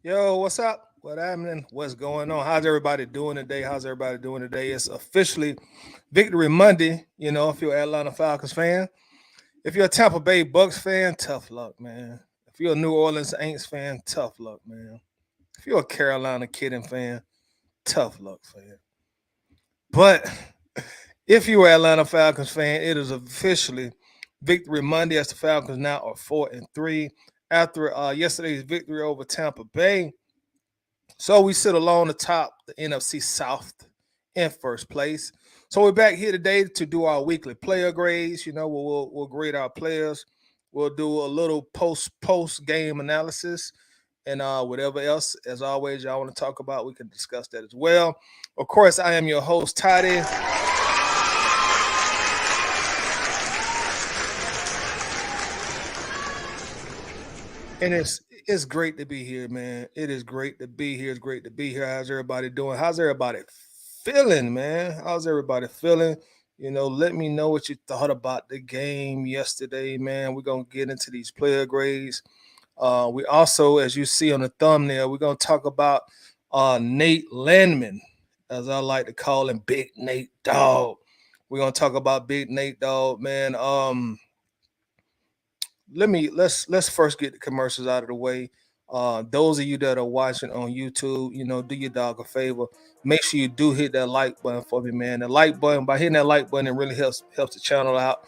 Yo, what's up? What happening? What's going on? How's everybody doing today? How's everybody doing today? It's officially Victory Monday. You know, if you're an Atlanta Falcons fan, if you're a Tampa Bay Bucks fan, tough luck, man. If you're a New Orleans Saints fan, tough luck, man. If you're a Carolina Kitten fan, tough luck, fan. But if you're an Atlanta Falcons fan, it is officially Victory Monday as the Falcons now are 4-3 after yesterday's victory over Tampa Bay. So we sit alone atop the NFC South in first place. So we're back here today to do our weekly player grades. You know, we'll grade our players. We'll do a little post game analysis and whatever else. As always, y'all want to talk about, we can discuss that as well. Of course, I am your host, Toddy. And it's great to be here, man. It is great to be here. It's great to be here. How's everybody doing? How's everybody feeling, man? How's everybody feeling? You know, let me know what you thought about the game yesterday, man. We're going to get into these player grades. We also, as you see on the thumbnail, we're going to talk about Nate Landman, as I like to call him, Big Nate Dog. We're going to talk about Big Nate Dog, man. Let's first get the commercials out of the way. Those of you that are watching on YouTube, you know, do your dog a favor. Make sure you do hit that like button for me, man. The like button, by hitting that like button, it really helps the channel out.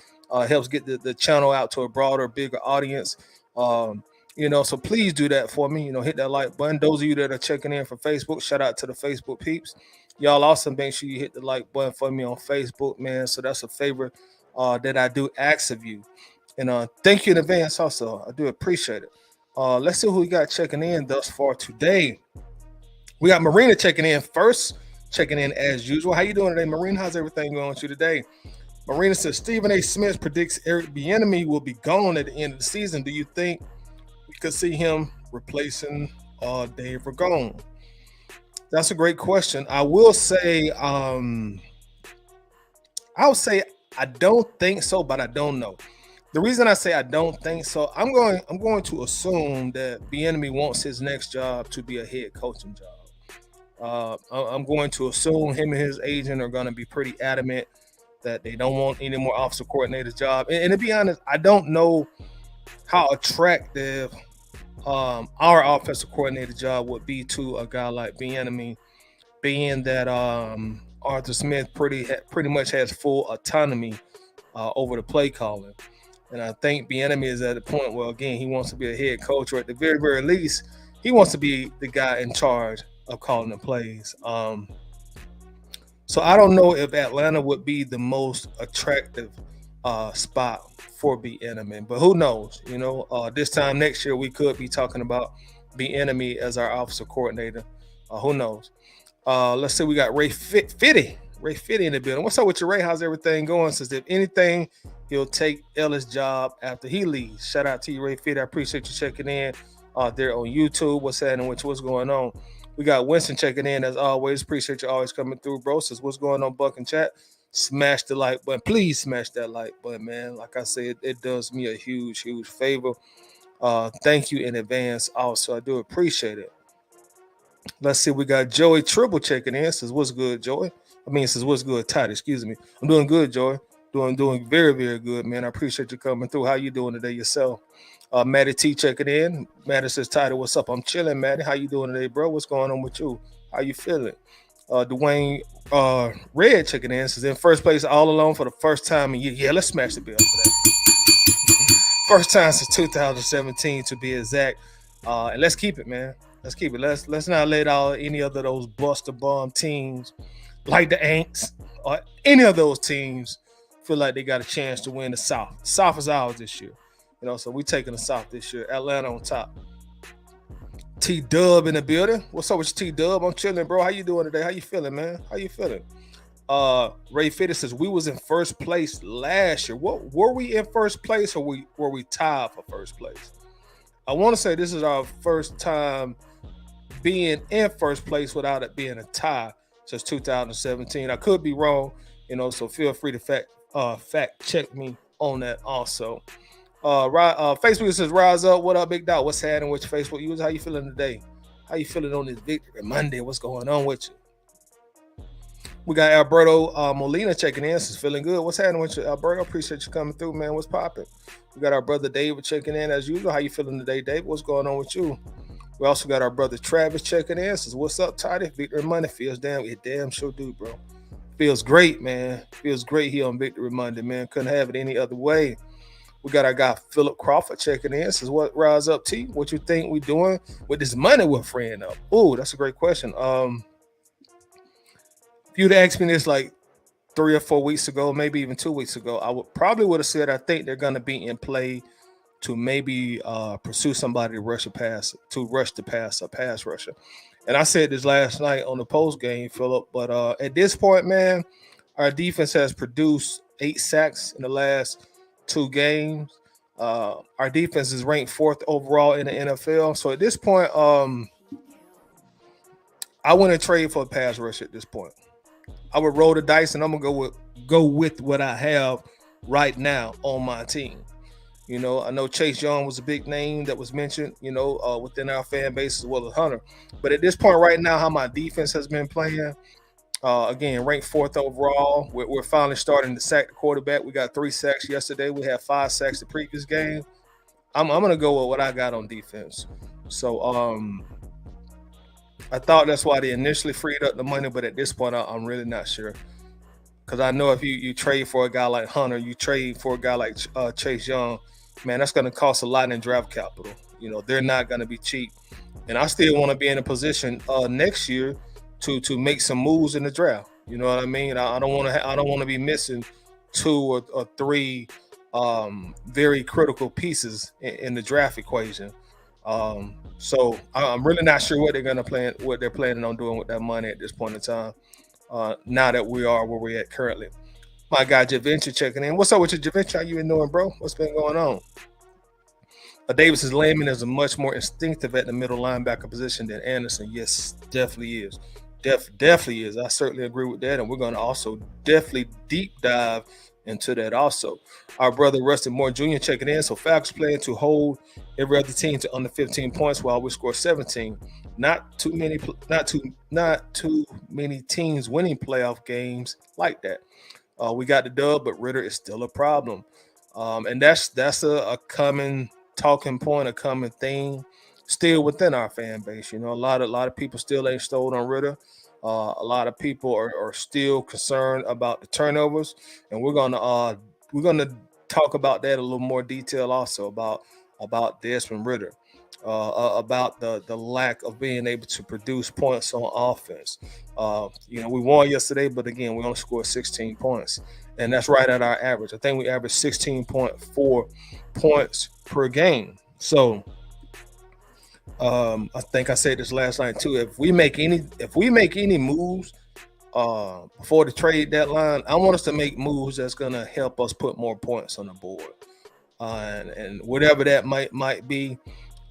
Helps get the channel out to a broader, bigger audience. You know, so please do that for me. You know, hit that like button. Those of you that are checking in from Facebook, shout out to the Facebook peeps. Y'all also make sure you hit the like button for me on Facebook, man. So that's a favor that I do ask of you. And thank you in advance also. I do appreciate it. Let's see who we got checking in thus far today. We got Marina checking in first, checking in as usual. How you doing today, Marina? How's everything going with you today? Marina says, Stephen A. Smith predicts Eric Bieniemy will be gone at the end of the season. Do you think we could see him replacing Dave Ragone? That's a great question. I will say, I don't think so, but I don't know. The reason I say I don't think so, I'm going to assume that Bieniemy wants his next job to be a head coaching job. I'm going to assume him and his agent are going to be pretty adamant that they don't want any more offensive coordinator's job. And to be honest, I don't know how attractive our offensive coordinator job would be to a guy like Bieniemy, being that Arthur Smith pretty much has full autonomy over the play calling. And I think Bieniemy is at a point where, again, he wants to be a head coach, or at the very, very least, he wants to be the guy in charge of calling the plays. So I don't know if Atlanta would be the most attractive spot for Bieniemy, but who knows? You know, this time next year we could be talking about Bieniemy as our offensive coordinator. Who knows? Let's see. We got Ray Fitty Ray Fitty in the building. What's up with you, Ray? How's everything going? Says if anything, he'll take Ellis' job after he leaves. Shout out to you, Ray Fitty. I appreciate you checking in there on YouTube. What's happening? What's going on? We got Winston checking in as always. Appreciate you always coming through, bro. Says what's going on, Buck and chat. Smash the like button. Please smash that like button, man. Like I said, it does me a huge, huge favor. Thank you in advance. Also, I do appreciate it. Let's see. We got Joey Tribble checking in. Says what's good, Joey. Says what's good, Todd. Excuse me. I'm doing good, Joey. Doing very, very good, man. I appreciate you coming through. How you doing today yourself? Matty T checking in. Matty says, Todd, what's up? I'm chilling, Matty. How you doing today, bro? What's going on with you? How you feeling? Dwayne Red checking in. Says in first place all alone for the first time in year. Yeah, let's smash the bill for that. First time since 2017 to be exact. And let's keep it, man. Let's keep it. Let's not let out any other those buster bomb teams like the Aints or any of those teams feel like they got a chance to win the South. The South is ours this year. So we taking the South this year. Atlanta on top. T-Dub in the building. What's up with you, T-Dub? I'm chilling, bro. How you doing today? How you feeling, man? How you feeling? Ray Fitty says we was in first place last year. What were we in first place or were we tied for first place? I want to say this is our first time being in first place without it being a tie since 2017. I could be wrong, so feel free to fact check me on that also. Facebook says rise up. What up, big dog? What's happening with your Facebook users? How you feeling today? How you feeling on this Victory Monday? What's going on with you? We got Alberto Molina checking in. Says feeling good. What's happening with you, Alberto? Appreciate you coming through, man. What's popping? We got our brother David checking in as usual. How you feeling today, David? What's going on with you? We also got our brother Travis checking in. Says what's up, Toddy? Victory Monday feels damn sure do, bro. Feels great, man. Feels great here on Victory Monday, man. Couldn't have it any other way. We got our guy Philip Crawford checking in. Says what rise up, T? What you think we doing with this money we're freeing up? Oh, that's a great question. If you'd asked me this like 3 or 4 weeks ago, maybe even 2 weeks ago, I would have said I think they're going to be in play to maybe pursue somebody to rush the pass rusher. And I said this last night on the post game, Philip. But at this point, man, our defense has produced 8 sacks in the last 2 games. Our defense is ranked 4th overall in the NFL. So at this point, I wouldn't trade for a pass rush at this point. I would roll the dice, and I'm gonna go with what I have right now on my team. I know Chase Young was a big name that was mentioned, within our fan base as well as Hunter. But at this point right now, how my defense has been playing, again, ranked 4th overall. We're finally starting to sack the quarterback. We got 3 sacks yesterday. We had 5 sacks the previous game. I'm gonna go with what I got on defense. So I thought that's why they initially freed up the money, but at this point, I'm really not sure. Because I know if you trade for a guy like Hunter, you trade for a guy like Chase Young, man, that's going to cost a lot in draft capital. They're not going to be cheap. And I still want to be in a position next year to make some moves in the draft. You know what I mean? I don't want to be missing 2 or 3 very critical pieces in the draft equation. So I'm really not sure what they're planning on doing with that money at this point in time. Now that we are where we're at currently. My guy Javinci checking in. What's up with you, Javinci? How you been doing, bro? What's been going on? Davis's Landman is a much more instinctive at the middle linebacker position than Andersen. Yes, definitely is. Definitely is. I certainly agree with that. And we're going to also definitely deep dive into that also. Our brother Rustin Moore Jr. checking in. So Falcons plan to hold every other team to under 15 points while we score 17. Not too many teams winning playoff games like that. We got the dub, but Ritter is still a problem. And that's a common talking point, a common theme still within our fan base. A lot of people still ain't stole on Ritter. A lot of people are still concerned about the turnovers, and we're gonna talk about that a little more detail also about Desmond Ridder, about the lack of being able to produce points on offense. We won yesterday, but again, we only scored 16 points, and that's right at our average. I think we averaged 16.4 points per game. So I think I said this last night too. If we make any moves before the trade deadline, I want us to make moves that's gonna help us put more points on the board. And whatever that might be,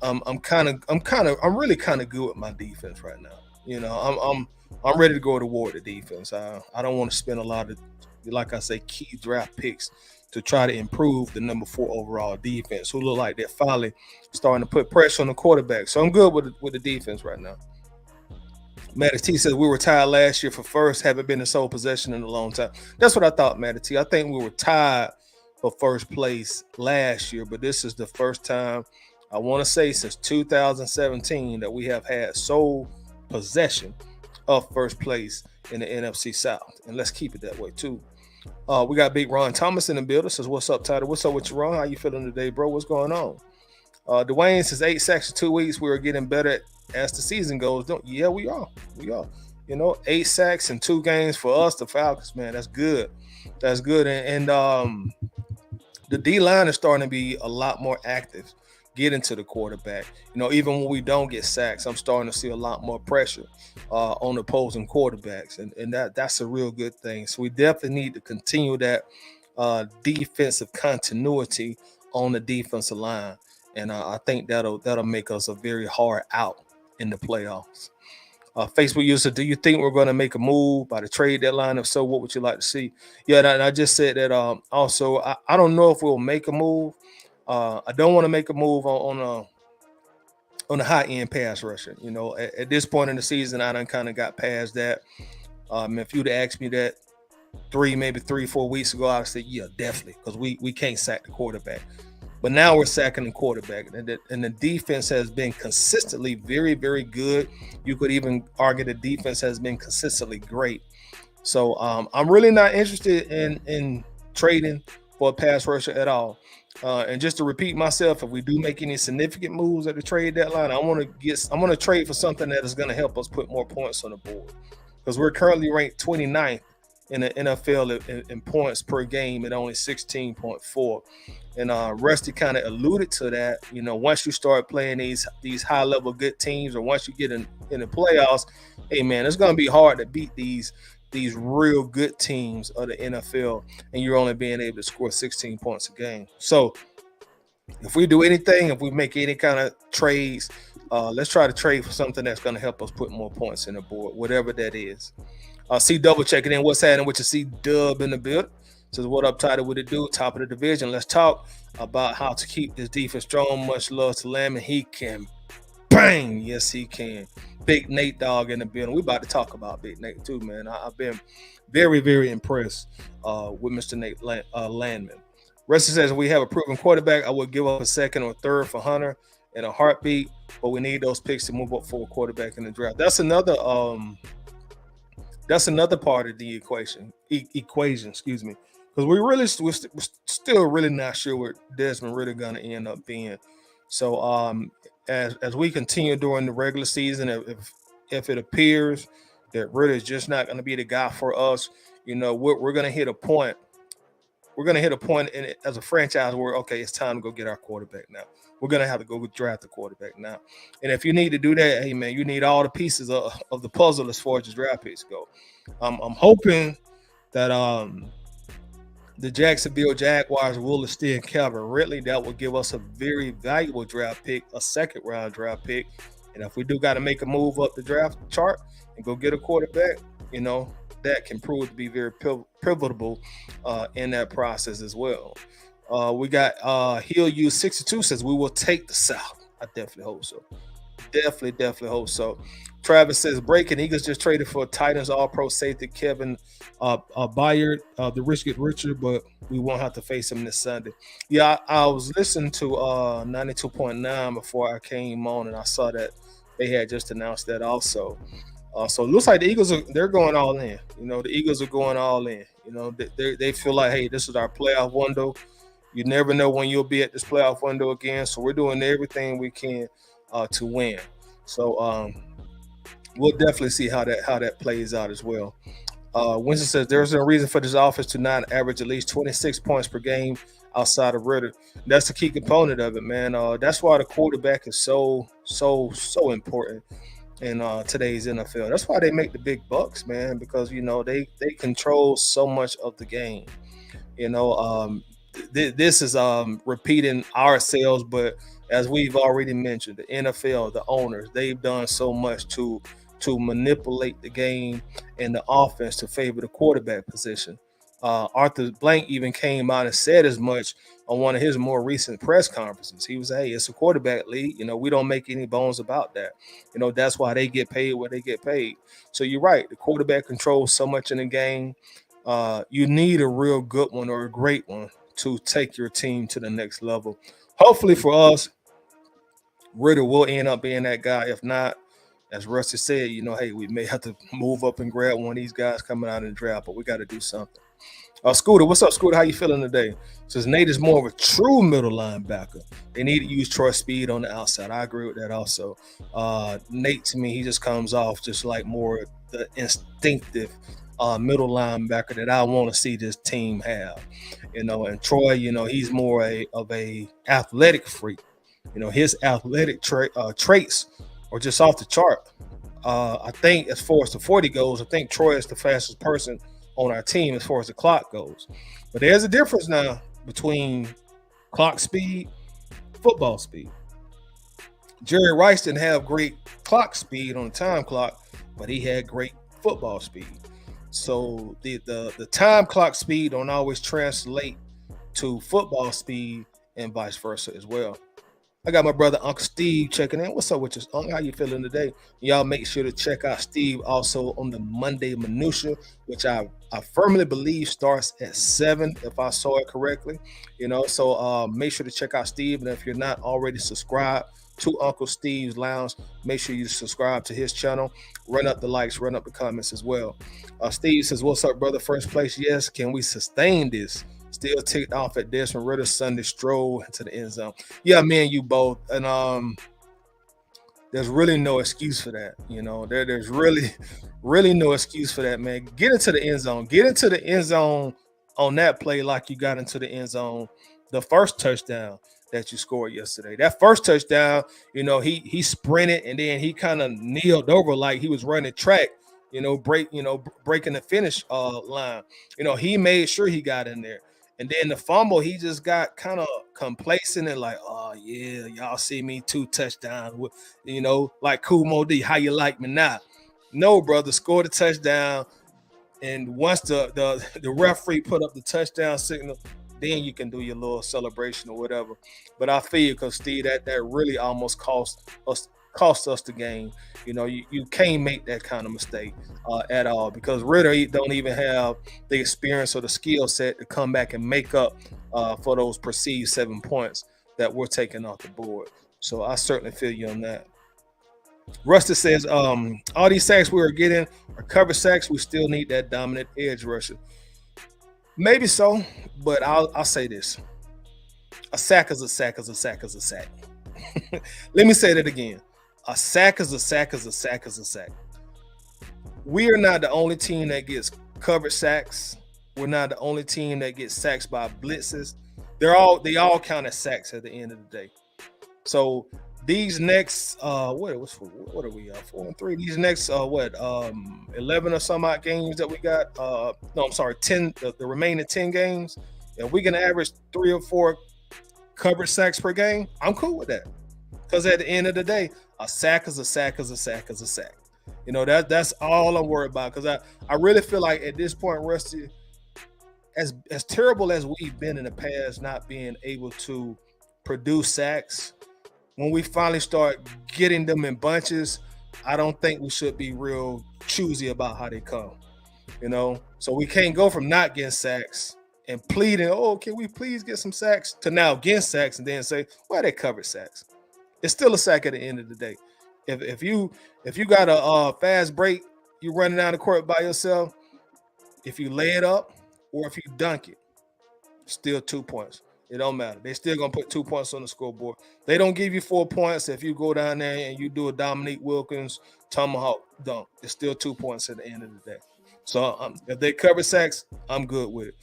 I'm really kind of good with my defense right now. You know, I'm ready to go to war with the defense. I don't want to spend a lot of, like I say, key draft picks to try to improve the number 4 overall defense, who look like they're finally starting to put pressure on the quarterback. So I'm good with the defense right now. Matty T says we were tied last year for first, haven't been in sole possession in a long time. That's what I thought, Matty T. I think we were tied for first place last year, but this is the first time, I want to say, since 2017 that we have had sole possession of first place in the NFC South. And let's keep it that way too. We got Big Ron Thomas in the building. Says, what's up, Tyler? What's up with you, Ron? How you feeling today, bro? What's going on? Dwayne says 8 sacks in 2 weeks. We are getting better as the season goes. Yeah, we are. We are. You know, 8 sacks in 2 games for us, the Falcons, man. That's good. That's good. And the D-line is starting to be a lot more active getting to the quarterback. You know, even when we don't get sacks, I'm starting to see a lot more pressure on opposing quarterbacks. And that's a real good thing. So we definitely need to continue that defensive continuity on the defensive line. And I think that'll make us a very hard out in the playoffs. Facebook user, do you think we're going to make a move by the trade deadline? If so, what would you like to see? Yeah, and I just said that also, I don't know if we'll make a move. I don't want to make a move on a high-end pass rusher. You know, at this point in the season, I done kind of got past that. If you'd asked me that 3-4 weeks ago, I'd say, yeah, definitely, because we can't sack the quarterback. But now we're sacking the quarterback, and the defense has been consistently very, very good. You could even argue the defense has been consistently great. So I'm really not interested in trading for a pass rusher at all. And just to repeat myself, if we do make any significant moves at the trade deadline, I'm gonna trade for something that is going to help us put more points on the board, because we're currently ranked 29th in the NFL in points per game at only 16.4. And Rusty kind of alluded to that. You know, once you start playing these high level good teams, or once you get in the playoffs, hey man, it's gonna be hard to beat these real good teams of the NFL, and you're only being able to score 16 points a game. So if we do anything, if we make any kind of trades, let's try to trade for something that's going to help us put more points in the board, whatever that is. C double checking in. What's happening with your C Dub in the building? Says, what up, Tyler? What it do? Top of the division. Let's talk about how to keep this defense strong. Much love to Landman. He can bang. Yes, he can. Big Nate Dog in the building. We about to talk about Big Nate too, man. I've been very, very impressed with Mr. Nate Landman. Rusty says, we have a proven quarterback. I would give up a second or third for Hunter in a heartbeat, but we need those picks to move up for a quarterback in the draft. That's another part of the equation, excuse me, because we're still really not sure what Desmond Ridder gonna end up being. So as we continue during the regular season, if it appears that Ritter is just not going to be the guy for us, you know, we're going to hit a point. We're going to hit a point in it as a franchise where, okay, it's time to go get our quarterback now. We're going to have to go draft the quarterback now. And if you need to do that, hey, man, you need all the pieces of the puzzle as far as draft picks go. I'm hoping that the Jacksonville Jaguars will extend Calvin Ridley. That will give us a very valuable draft pick, a second-round draft pick. And if we do got to make a move up the draft chart and go get a quarterback, you know, that can prove to be very pivotal in that process as well. We got He'll Use 62 says we will take the South. I definitely hope so. Definitely hope so. Travis says breaking Eagles just traded for Titans All-Pro safety Kevin Byard. The rich get richer, but we won't have to face him this Sunday. Yeah, I was listening to 92.9 before I came on, and I saw that they had just announced that also. So it looks like the Eagles they're going all in. You know, the Eagles are going all in. You know, they feel like, hey, this is our playoff window. You never know when you'll be at this playoff window again. So we're doing everything we can to win. So we'll definitely see how that plays out as well. Winston says there's no reason for this offense to not average at least 26 points per game outside of Ritter. That's the key component of it, man. That's why the quarterback is so important. in today's NFL. That's why they make the big bucks, man, because they control so much of the game. You know, this is repeating ourselves, but as we've already mentioned, the NFL, the owners, they've done so much to manipulate the game and the offense to favor the quarterback position. Arthur Blank even came out and said as much on one of his more recent press conferences. He was, "Hey, it's a quarterback league. We don't make any bones about that. That's why they get paid what they get paid." So you're right. The quarterback controls so much in the game. You need a real good one or a great one to take your team to the next level. Hopefully for us, Ritter will end up being that guy. If not, as Rusty said, hey, we may have to move up and grab one of these guys coming out in the draft, but we got to do something. Scooter, what's up, Scooter? How you feeling today? Says Nate is more of a true middle linebacker. They need to use Troy Speed on the outside. I agree with that also. Nate, to me, he just comes off just like more the instinctive middle linebacker that I want to see this team have. And Troy, he's more of a athletic freak. His athletic traits are just off the chart. I think as far as the 40 goes, I think Troy is the fastest person on our team as far as the clock goes. But there's a difference now between clock speed, football speed. Jerry Rice didn't have great clock speed on the time clock, but he had great football speed. So the time clock speed don't always translate to football speed and vice versa as well. I got my brother Uncle Steve checking in. What's up with you, Uncle? How you feeling today? Y'all make sure to check out Steve also on the Monday Minutia, which I firmly believe starts at 7, if I saw it correctly. So make sure to check out Steve. And if you're not already subscribed to Uncle Steve's Lounge, make sure you subscribe to his channel. Run up the likes, run up the comments as well. Steve says, "What's up, brother? First place, yes. Can we sustain this? Still ticked off at Desmond Ridder Sunday stroll into the end zone." Yeah, me and you both. And there's really no excuse for that. There's really no excuse for that, man. Get into the end zone. Get into the end zone on that play like you got into the end zone the first touchdown that you scored yesterday. That first touchdown, he sprinted and then he kind of kneeled over like he was running track, breaking the finish line. He made sure he got in there. And then the fumble, he just got kind of complacent and like, "Oh yeah, y'all see me 2 touchdowns with, like Kumo D. How you like me now?" No, brother, scored a touchdown. And once the referee put up the touchdown signal, then you can do your little celebration or whatever. But I feel, because Steve, that really almost cost us the game. You can't make that kind of mistake at all, because Ritter don't even have the experience or the skill set to come back and make up for those perceived 7 points that we're taking off the board. So I certainly feel you on that. Rusty says, all these sacks we are getting are cover sacks. We still need that dominant edge rusher. Maybe so, but I'll say this. A sack is a sack is a sack is a sack. Let me say that again. A sack is a sack is a sack is a sack. We are not the only team that gets covered sacks. We're not the only team that gets sacks by blitzes. They all count as sacks at the end of the day. So these next what are we 4-3? These next 11 or some odd games that we got. No, I'm sorry, 10. The remaining 10 games. If we can average 3 or 4 covered sacks per game, I'm cool with that. Because at the end of the day, a sack is a sack is a sack is a sack. That's all I'm worried about. Because I really feel like at this point, Rusty, as terrible as we've been in the past, not being able to produce sacks, when we finally start getting them in bunches, I don't think we should be real choosy about how they come. So we can't go from not getting sacks and pleading, "Oh, can we please get some sacks?" to now getting sacks and then say, "Well, they covered sacks." It's still a sack at the end of the day. If you got a fast break, you running down the court by yourself. If you lay it up or if you dunk it, still 2 points. It don't matter. They still gonna put 2 points on the scoreboard. They don't give you 4 points if you go down there and you do a Dominique Wilkins tomahawk dunk. It's still 2 points at the end of the day. So if they cover sacks, I'm good with it.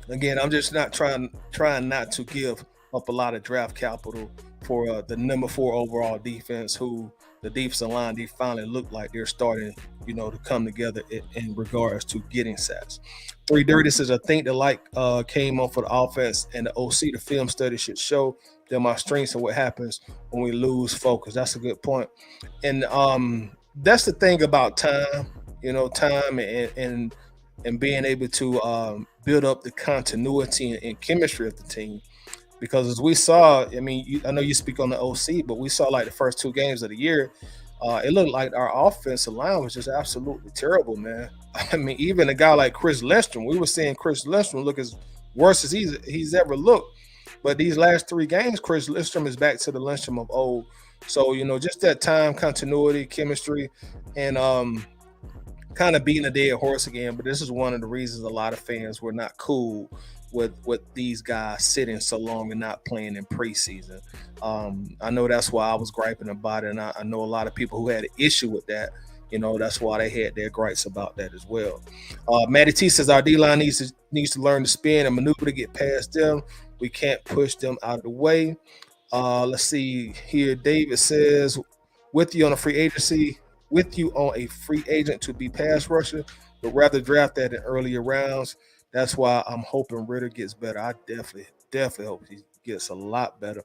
Again, I'm just not trying not to give up a lot of draft capital for the number 4 overall defense, who the defensive line, they finally look like they're starting, to come together in regards to getting sacks. Three Dirty says, I think the light came on for the offense and the OC. The film study should show them our strengths and what happens when we lose focus. That's a good point. And that's the thing about time, time and being able to build up the continuity and chemistry of the team. Because as we saw, I mean, I know you speak on the OC, but we saw like the first 2 games of the year, it looked like our offensive line was just absolutely terrible, man. I mean, even a guy like Chris Lindstrom, we were seeing Chris Lindstrom look as worse as he's ever looked. But these last 3 games, Chris Lindstrom is back to the Lindstrom of old. So, just that time, continuity, chemistry, and kind of beating a dead horse again. But this is one of the reasons a lot of fans were not cool with these guys sitting so long and not playing in preseason. I know that's why I was griping about it, and I know a lot of people who had an issue with that. That's why they had their gripes about that as well. Matty T says our D-line needs to learn to spin and maneuver to get past them. We can't push them out of the way. Let's see here. David says, with you on a free agency, with you on a free agent to be pass rusher, but rather draft that in earlier rounds. That's why I'm hoping Ritter gets better. I definitely hope he gets a lot better.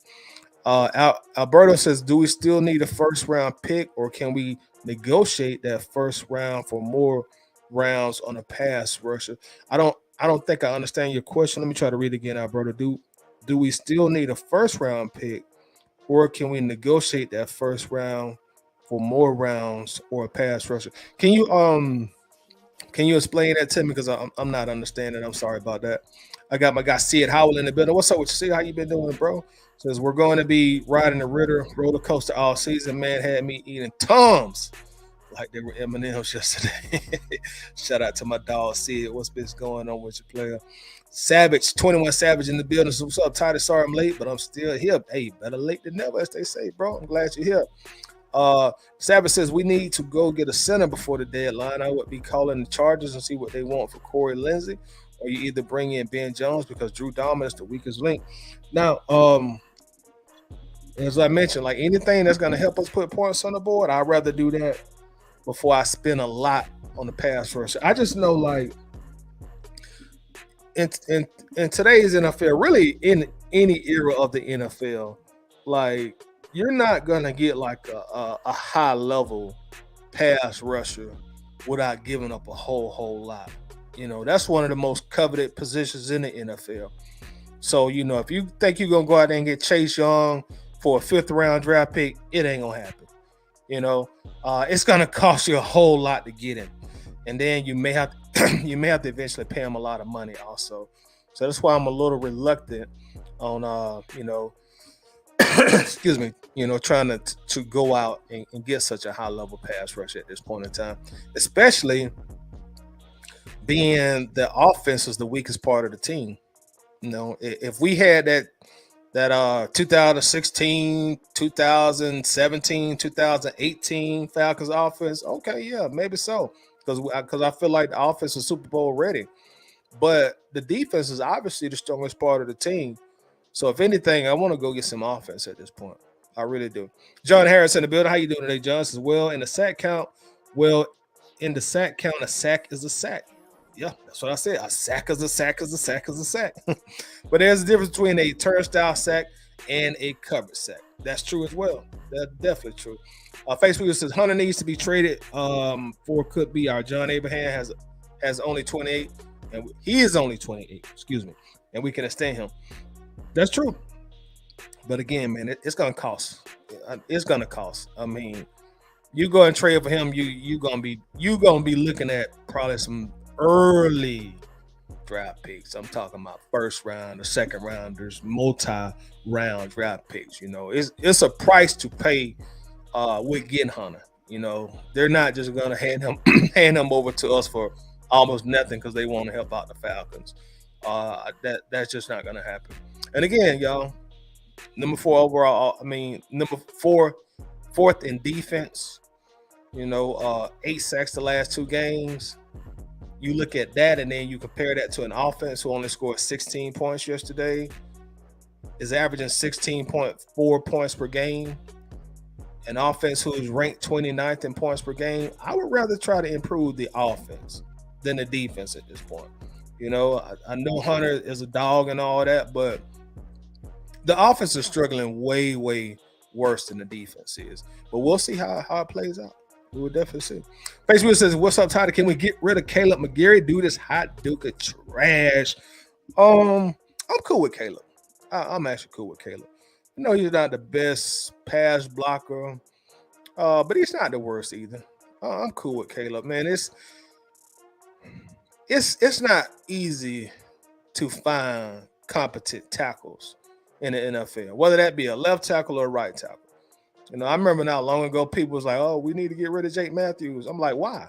Alberto says, do we still need a first round pick, or can we negotiate that first round for more rounds on a pass rusher? I don't think I understand your question. Let me try to read it again, Alberto. Do we still need a first round pick, or can we negotiate that first round for more rounds or a pass rusher? Can you explain that to me? Because I'm not understanding. I'm sorry about that. I got my guy Sid Howell in the building. What's up with you, Sid? How you been doing, bro? Says we're going to be riding the Ritter roller coaster all season. Man, had me eating Tums like they were M&M's yesterday. Shout out to my dog Sid. What's been going on with your player? Savage, 21 Savage in the building. So what's up, Titus? Sorry I'm late, but I'm still here. Hey, better late than never, as they say, bro. I'm glad you're here. Savage says we need to go get a center before the deadline. I would be calling the Chargers and see what they want for Corey Lindsey, or you either bring in Ben Jones because Drew Dalman is the weakest link. Now, as I mentioned, like anything that's going to help us put points on the board, I'd rather do that before I spend a lot on the pass rush. I just know, like in today's NFL, really in any era of the NFL, like you're not gonna get like a high level pass rusher without giving up a whole lot. That's one of the most coveted positions in the NFL. So, if you think you're gonna go out there and get Chase Young for a 5th round draft pick, it ain't gonna happen. It's gonna cost you a whole lot to get him, and then you may have to eventually pay him a lot of money also. So that's why I'm a little reluctant on excuse me, trying to go out and get such a high level pass rush at this point in time, especially being the offense is the weakest part of the team. If we had that 2016, 2017, 2018 Falcons offense, okay, yeah, maybe so, because I feel like the offense is Super Bowl ready, but the defense is obviously the strongest part of the team. So if anything, I want to go get some offense at this point. I really do. John Harris in the building. How you doing today, John? Says, well, in the sack count, a sack is a sack. Yeah, that's what I said. A sack is a sack is a sack is a sack. But there's a difference between a turnstile sack and a covered sack. That's true as well. That's definitely true. Facebook says Hunter needs to be traded for could be our John Abraham has only 28, and he is only 28. Excuse me, and we can extend him. That's true. But again, man, it's gonna cost. It's gonna cost. I mean, you go and trade for him, you gonna be looking at probably some early draft picks. I'm talking about first round or second rounders, multi-round draft picks. It's a price to pay with getting Hunter. They're not just gonna hand him over to us for almost nothing because they want to help out the Falcons. That's just not gonna happen. And again, y'all, number 4 overall. I mean, fourth in defense. 8 sacks the last 2 games. You look at that, and then you compare that to an offense who only scored 16 points yesterday, is averaging 16.4 points per game. an offense who is ranked 29th in points per game, I would rather try to improve the offense than the defense at this point. I know Hunter is a dog and all that, but the offense is struggling way, way worse than the defense is. But we'll see how it plays out. We will definitely see. Facebook says, "What's up, Tyler? Can we get rid of Caleb McGarry? Do this hot duke of trash." I'm cool with Caleb. I'm actually cool with Caleb. He's not the best pass blocker, but he's not the worst either. I'm cool with Caleb, man. It's not easy to find competent tackles in the NFL, whether that be a left tackle or a right tackle. I remember not long ago, people was like, "Oh, we need to get rid of Jake Matthews." I'm like, why?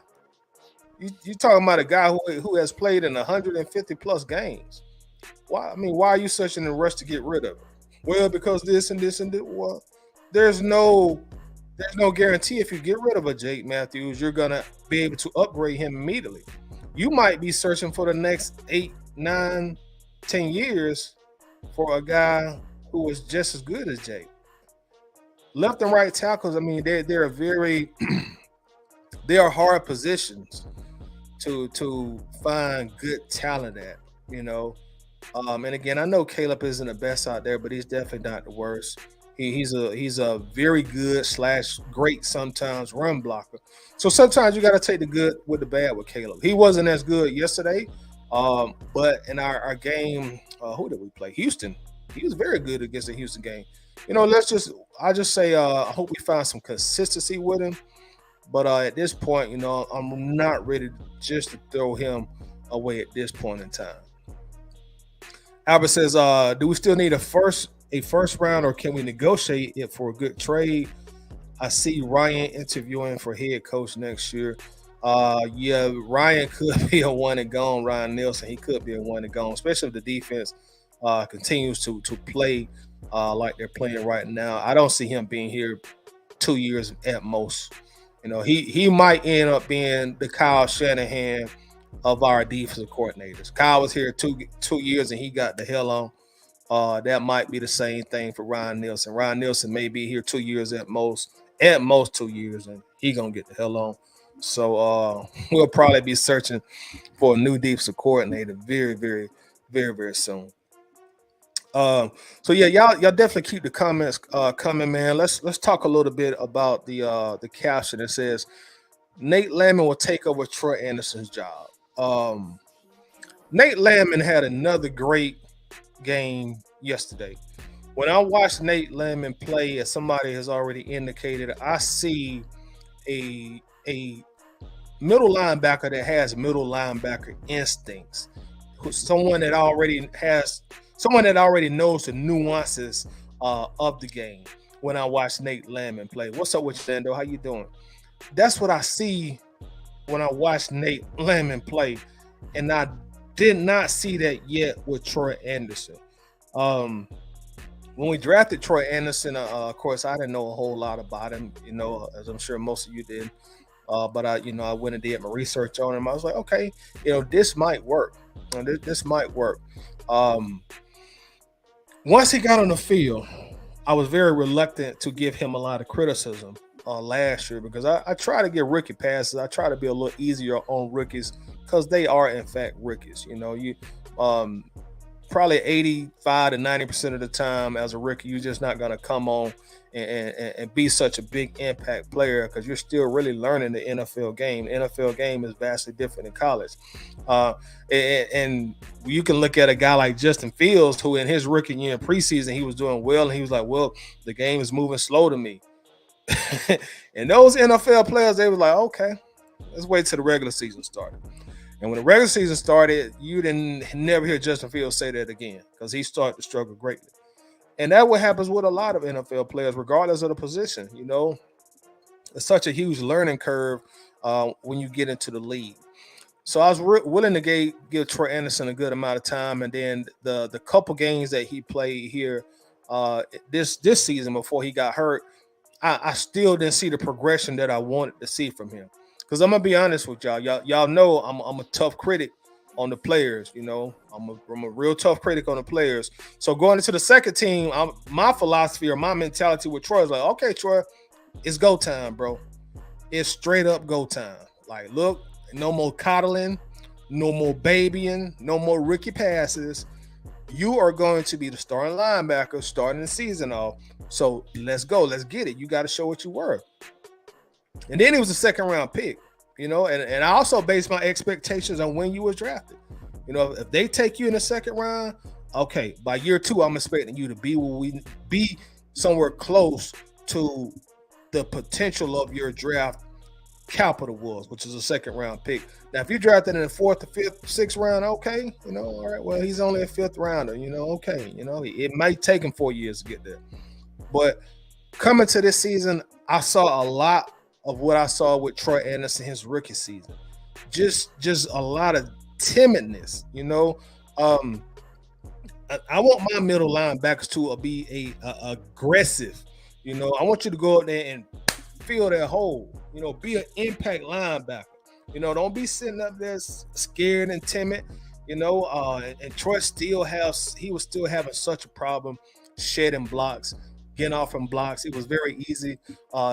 You talking about a guy who has played in 150 plus games? Why? I mean, why are you such in a rush to get rid of him? Well, because this and this and this. Well, there's no guarantee if you get rid of a Jake Matthews, you're gonna be able to upgrade him immediately. You might be searching for the next 8, 9, 10 years for a guy who is just as good as Jake. Left and right tackles, I mean, they're very they are hard positions to find good talent at, And again, I know Caleb isn't the best out there, but he's definitely not the worst. He's a very good / great sometimes run blocker. So sometimes you got to take the good with the bad with Caleb. He wasn't as good yesterday, but in our game, who did we play? Houston. He was very good against the Houston game. I just say I hope we find some consistency with him. But at this point, I'm not ready just to throw him away at this point in time. Albert says, "Do we still need a first round, or can we negotiate it for a good trade?" I see Ryan interviewing for head coach next year. Yeah, Ryan could be a one and gone. Ryan Nielsen, he could be a one and gone, especially if the defense continues to play like they're playing right now. I don't see him being here 2 years at most. He might end up being the Kyle Shanahan of our defensive coordinators. Kyle was here 2 years and he got the hell on. That might be the same thing for Ryan Nielsen. Ryan Nielsen may be here 2 years at most 2 years, and he gonna get the hell on. So we'll probably be searching for a new defensive coordinator very, very, very, very soon. So yeah, y'all definitely keep the comments coming, man. Let's talk a little bit about the caption. It says Nate Landman will take over Troy Andersen's job. Nate Landman had another great game yesterday. When I watched Nate Landman play, as somebody has already indicated, I see a middle linebacker that has middle linebacker instincts. Someone that already knows the nuances of the game. When I watch Nate Landman play, what's up with you, Lando? How you doing? That's what I see when I watch Nate Landman play, and I did not see that yet with Troy Andersen. When we drafted Troy Andersen, of course, I didn't know a whole lot about him, as I'm sure most of you did. But I went and did my research on him. I was like, okay, this might work. This might work. Once he got on the field, I was very reluctant to give him a lot of criticism last year because I try to get rookie passes. I try to be a little easier on rookies because they are, in fact, rookies. Probably 85 to 90% of the time as a rookie, you're just not going to come on and be such a big impact player because you're still really learning the NFL game. The NFL game is vastly different than college. And you can look at a guy like Justin Fields, who in his rookie year in preseason, he was doing well. And he was like, well, the game is moving slow to me. And those NFL players, they were like, okay, let's wait till the regular season started. And when the regular season started, you didn't never hear Justin Fields say that again because he started to struggle greatly. And that what happens with a lot of NFL players, regardless of the position. It's such a huge learning curve when you get into the league. So I was willing to give Troy Andersen a good amount of time, and then the couple games that he played here this season before he got hurt, I still didn't see the progression that I wanted to see from him. Because I'm gonna be honest with y'all. Y'all know I'm a tough critic on the players. I'm a real tough critic on the players. So going into the second team, my philosophy or my mentality with Troy is like, okay, Troy, it's go time, bro. It's straight up go time. Like, look, no more coddling, no more babying, no more rookie passes. You are going to be the starting linebacker starting the season off. So let's go. Let's get it. You got to show what you were. And then he was a second round pick, and I also based my expectations on when you was drafted. If they take you in the second round, okay, by year 2, I'm expecting you to be somewhere close to the potential of your draft capital was, which is a second round pick. Now, if you drafted in the 4th, 5th, 6th round, okay, all right, well, he's only a 5th rounder, okay, it might take him 4 years to get there. But coming to this season, I saw a lot of what I saw with Troy Andersen his rookie season. Just a lot of timidness, I want my middle linebackers to be a aggressive. I want you to go out there and fill that hole. Be an impact linebacker. Don't be sitting up there scared and timid. And Troy he was still having such a problem shedding blocks, getting off from blocks. It was very easy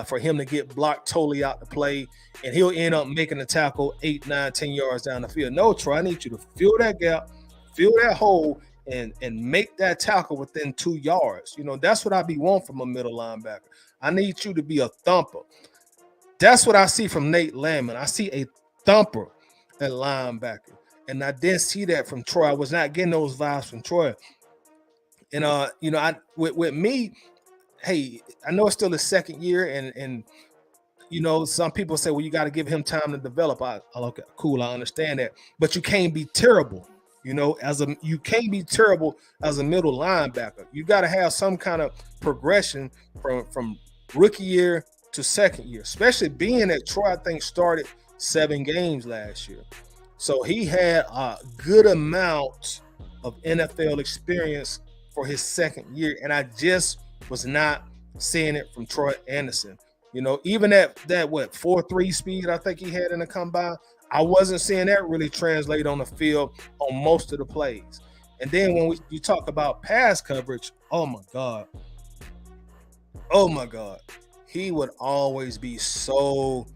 for him to get blocked totally out the play, and he'll end up making a tackle 8, 9, 10 yards down the field. No, Troy, I need you to fill that gap, fill that hole, and make that tackle within 2 yards. That's what I be wanting from a middle linebacker. I need you to be a thumper. That's what I see from Nate Landman. I see a thumper at linebacker, and I didn't see that from Troy. I was not getting those vibes from Troy. And with me, hey, I know it's still his second year, and some people say, well, you got to give him time to develop. Okay, cool, I understand that, but you can't be terrible. You can't be terrible as a middle linebacker. You got to have some kind of progression from rookie year to second year, especially being that Troy, I think, started 7 games last year. So he had a good amount of NFL experience for his second year, and I just was not seeing it from Troy Andersen. Even that 4.3 speed I think he had in the combine, I wasn't seeing that really translate on the field on most of the plays. And then when you talk about pass coverage, oh my God, he would always be so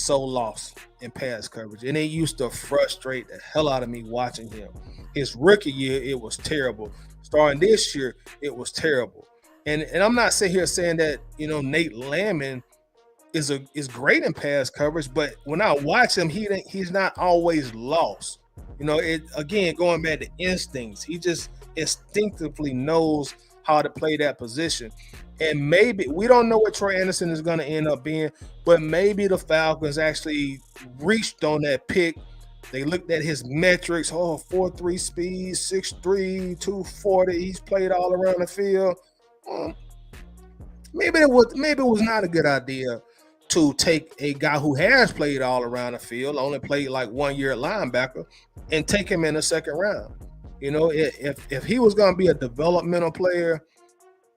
lost in pass coverage, and it used to frustrate the hell out of me watching him. His rookie year, it was terrible. Starting this year, it was terrible. And I'm not sitting here saying that Nate Landman is great in pass coverage, but when I watch him, he's not always lost. Again, going back to instincts, he just instinctively knows how to play that position. And maybe we don't know what Troy Andersen is going to end up being, but maybe the Falcons actually reached on that pick. They looked at his metrics. 4.3 speed, 6'3", 240. He's played all around the field. Maybe it was not a good idea to take a guy who has played all around the field, only played like 1 year at linebacker, and take him in the second round. If he was going to be a developmental player,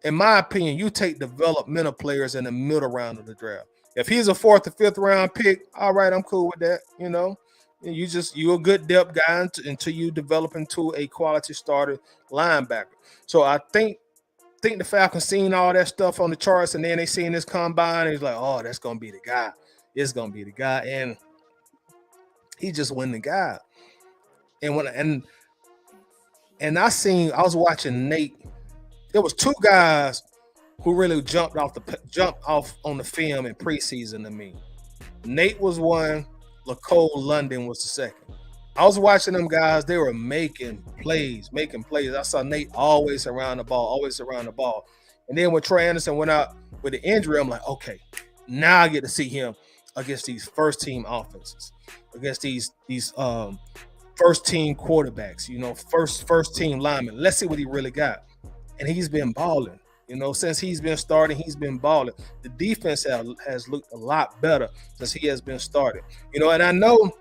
in my opinion, you take developmental players in the middle round of the draft. If he's a 4th or 5th round pick, all right, I'm cool with that. You're a good depth guy until you develop into a quality starter linebacker. So I think the Falcons seen all that stuff on the charts, and then they seen this combine, and he's like, oh, that's gonna be the guy. It's gonna be the guy, and he just wasn't the guy. And I was watching Nate. There was 2 guys who really jumped off on the film in preseason to me. Nate was one. LaCole London was the second. I was watching them guys. They were making plays. I saw Nate always around the ball. And then when Troy Andersen went out with the injury, I'm like, okay, now I get to see him against these first-team offenses, against these first-team quarterbacks, first-team linemen. Let's see what he really got. And he's been balling. Since he's been starting, he's been balling. The defense has looked a lot better since he has been starting. And I know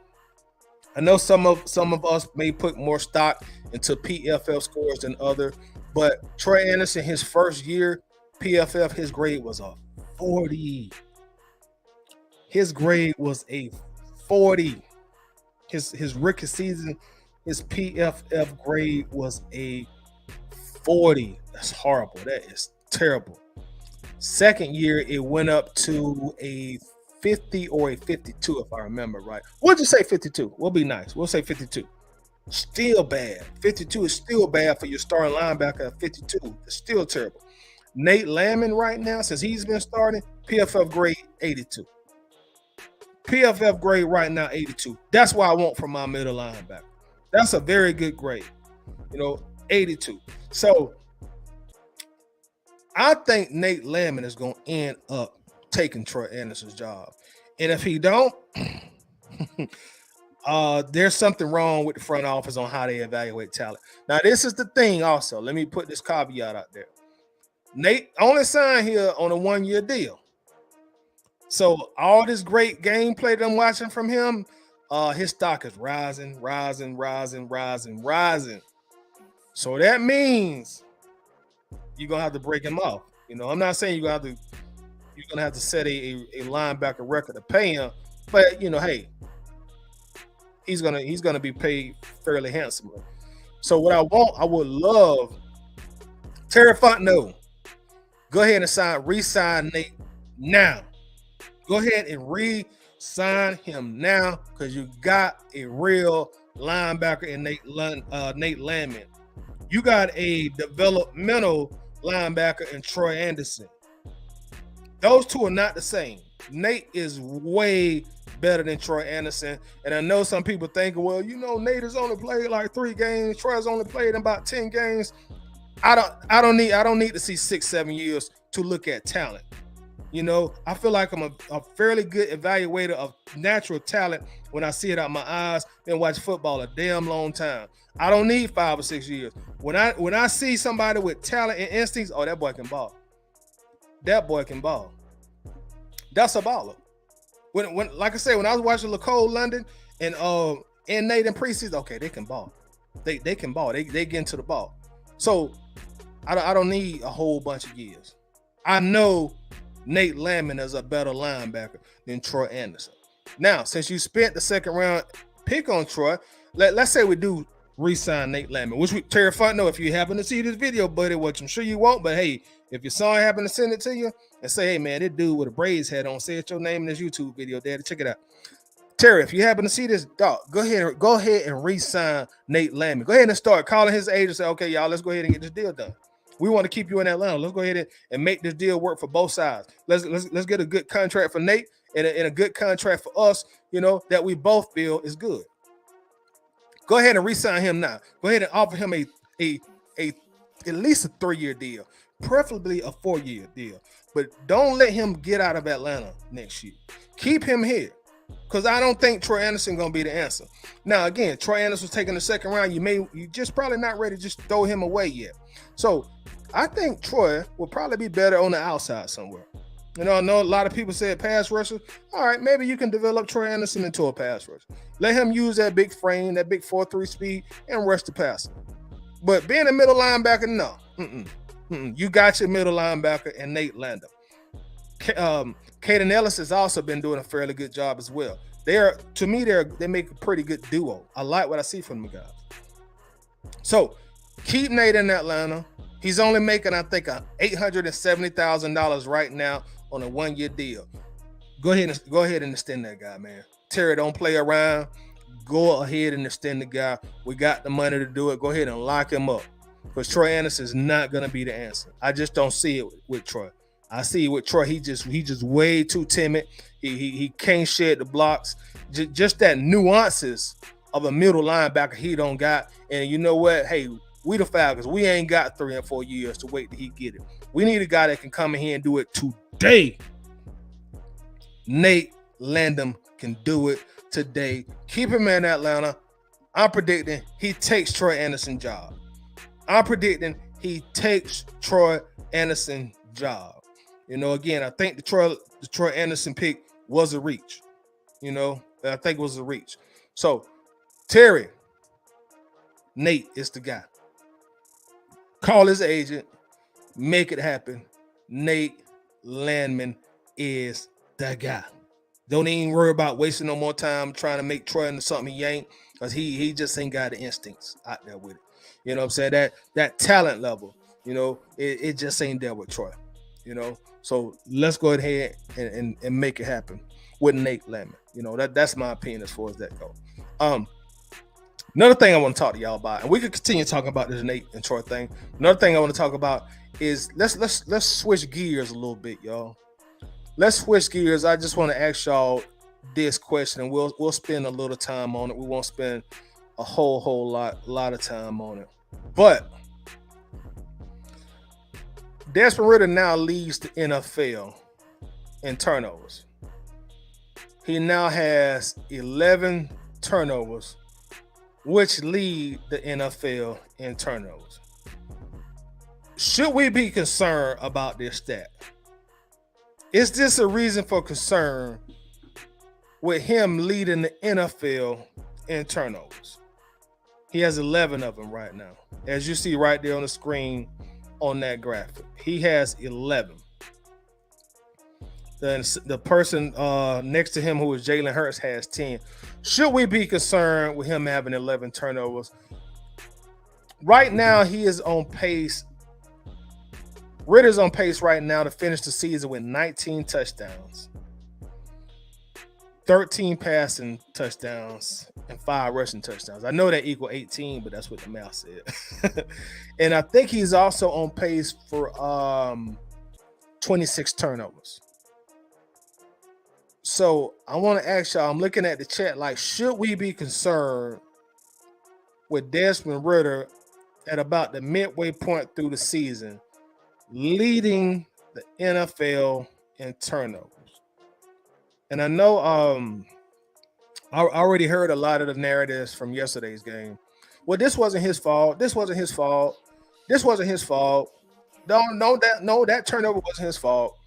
some of us may put more stock into PFF scores than other, but Troy Andersen, his first year, PFF, his grade was a 40. His grade was a 40. His rookie season, his PFF grade was a 40. That's horrible. That is terrible. Second year, it went up to a 50 or a 52, if I remember right. We'll just say 52. We'll be nice. We'll say 52. Still bad. 52 is still bad for your starting linebacker at 52. It's still terrible. Nate Landman right now, since he's been starting, PFF grade 82. PFF grade right now 82. That's what I want from my middle linebacker. That's a very good grade. 82. So I think Nate Landman is going to end up taking Troy Andersen's job. And if he don't, there's something wrong with the front office on how they evaluate talent. Now, this is the thing also. Let me put this caveat out there. Nate only signed here on a 1-year deal. So all this great gameplay that I'm watching from him, his stock is rising. So that means you're gonna have to break him off. I'm not saying you're gonna have to set a linebacker record to pay him, but hey, he's gonna be paid fairly handsomely. So what I would love Terry Fontenot, go ahead and re-sign Nate now. Go ahead and re-sign him now because you got a real linebacker in Nate Landman. You got a developmental linebacker in Troy Andersen. Those two are not the same. Nate is way better than Troy Andersen. And I know some people think, well, Nate has only played like 3 games. Troy's only played about 10 games. I don't need to see 6-7 years to look at talent. I feel like I'm a fairly good evaluator of natural talent when I see it out my eyes and watch football a damn long time. I don't need 5 or 6 years. When I see somebody with talent and instincts, that boy can ball. That boy can ball. That's a baller. When like I said, when I was watching LaCole London and Nate in preseason, okay, they can ball. They can ball. They get into the ball. So I don't need a whole bunch of years. I know Nate Landman is a better linebacker than Troy Andersen. Now, since you spent the second round pick on Troy, let's say we do re-sign Nate Landman, which Terry Fontenot, if you happen to see this video, buddy, which I'm sure you won't, but hey, if your son happen to send it to you and say, hey man, this dude with a Braves hat on, say it's your name in this YouTube video, daddy, check it out. Terry, if you happen to see this, dog, go ahead and re-sign Nate Landman. Go ahead and start calling his agent and say, okay, y'all, let's go ahead and get this deal done. We want to keep you in Atlanta. Let's go ahead and make this deal work for both sides. Let's get a good contract for Nate and a good contract for us, that we both feel is good. Go ahead and re-sign him now. Go ahead and offer him a at least a 3-year deal, preferably a 4-year deal. But don't let him get out of Atlanta next year. Keep him here. Because I don't think Troy Andersen going to be the answer. Now, again, Troy Andersen was taking the second round. You just probably not ready to just throw him away yet. So I think Troy will probably be better on the outside somewhere. I know a lot of people said pass rusher. All right, maybe you can develop Troy Andersen into a pass rusher. Let him use that big frame, that big 4.3 speed, and rush the passer. But being a middle linebacker, no. You got your middle linebacker in Nate Landman. Caden Ellis has also been doing a fairly good job as well. They make a pretty good duo. I like what I see from them guys. So keep Nate in Atlanta. He's only making, I think, $870,000 right now on a 1-year deal. Go ahead and extend that guy, man. Terry, don't play around. Go ahead and extend the guy. We got the money to do it. Go ahead and lock him up. Because Troy Andersen is not going to be the answer. I just don't see it with Troy. I see it with Troy. He just way too timid. He can't shed the blocks. Just that nuances of a middle linebacker he don't got. And you know what? Hey, we the Falcons. We ain't got 3 and 4 years to wait till he get it. We need a guy that can come in here and do it today. Nate Landman can do it today. Keep him in Atlanta. I'm predicting he takes Troy Andersen's job. I'm predicting he takes Troy Andersen's job. Again, I think the Troy Andersen pick was a reach. I think it was a reach. So, Terry, Nate is the guy. Call his agent. Make it happen. Nate Landman is the guy. Don't even worry about wasting no more time trying to make Troy into something he ain't, because he just ain't got the instincts out there with it. You know what I'm saying? That talent level, it just ain't there with Troy. So let's go ahead and make it happen with Nate Landman. That's my opinion as far as that goes. Another thing I want to talk to y'all about, and we could continue talking about this Nate and Troy thing. Another thing I want to talk about is let's switch gears a little bit, y'all. Let's switch gears. I just want to ask y'all this question, and we'll spend a little time on it. We won't spend a whole lot of time on it. But Desmond Ridder now leads the NFL in turnovers. He now has 11 turnovers, which lead the NFL in turnovers. Should we be concerned about this stat? Is this a reason for concern with him leading the NFL in turnovers? He has 11 of them right now. As you see right there on the screen on that graphic, he has 11. Then the person next to him, who is Jalen Hurts, has 10. Should we be concerned with him having 11 turnovers? Right now, he is on pace. Ritter's on pace right now to finish the season with 19 touchdowns, 13 passing touchdowns, and 5 rushing touchdowns. I know that equal 18, but that's what the math said. And I think he's also on pace for 26 turnovers. So I want to ask y'all, I'm looking at the chat, like, should we be concerned with Desmond Ridder at about the midway point through the season, leading the NFL in turnovers? And I know I already heard a lot of the narratives from yesterday's game. Well, this wasn't his fault. This wasn't his fault. This wasn't his fault. No, that turnover wasn't his fault.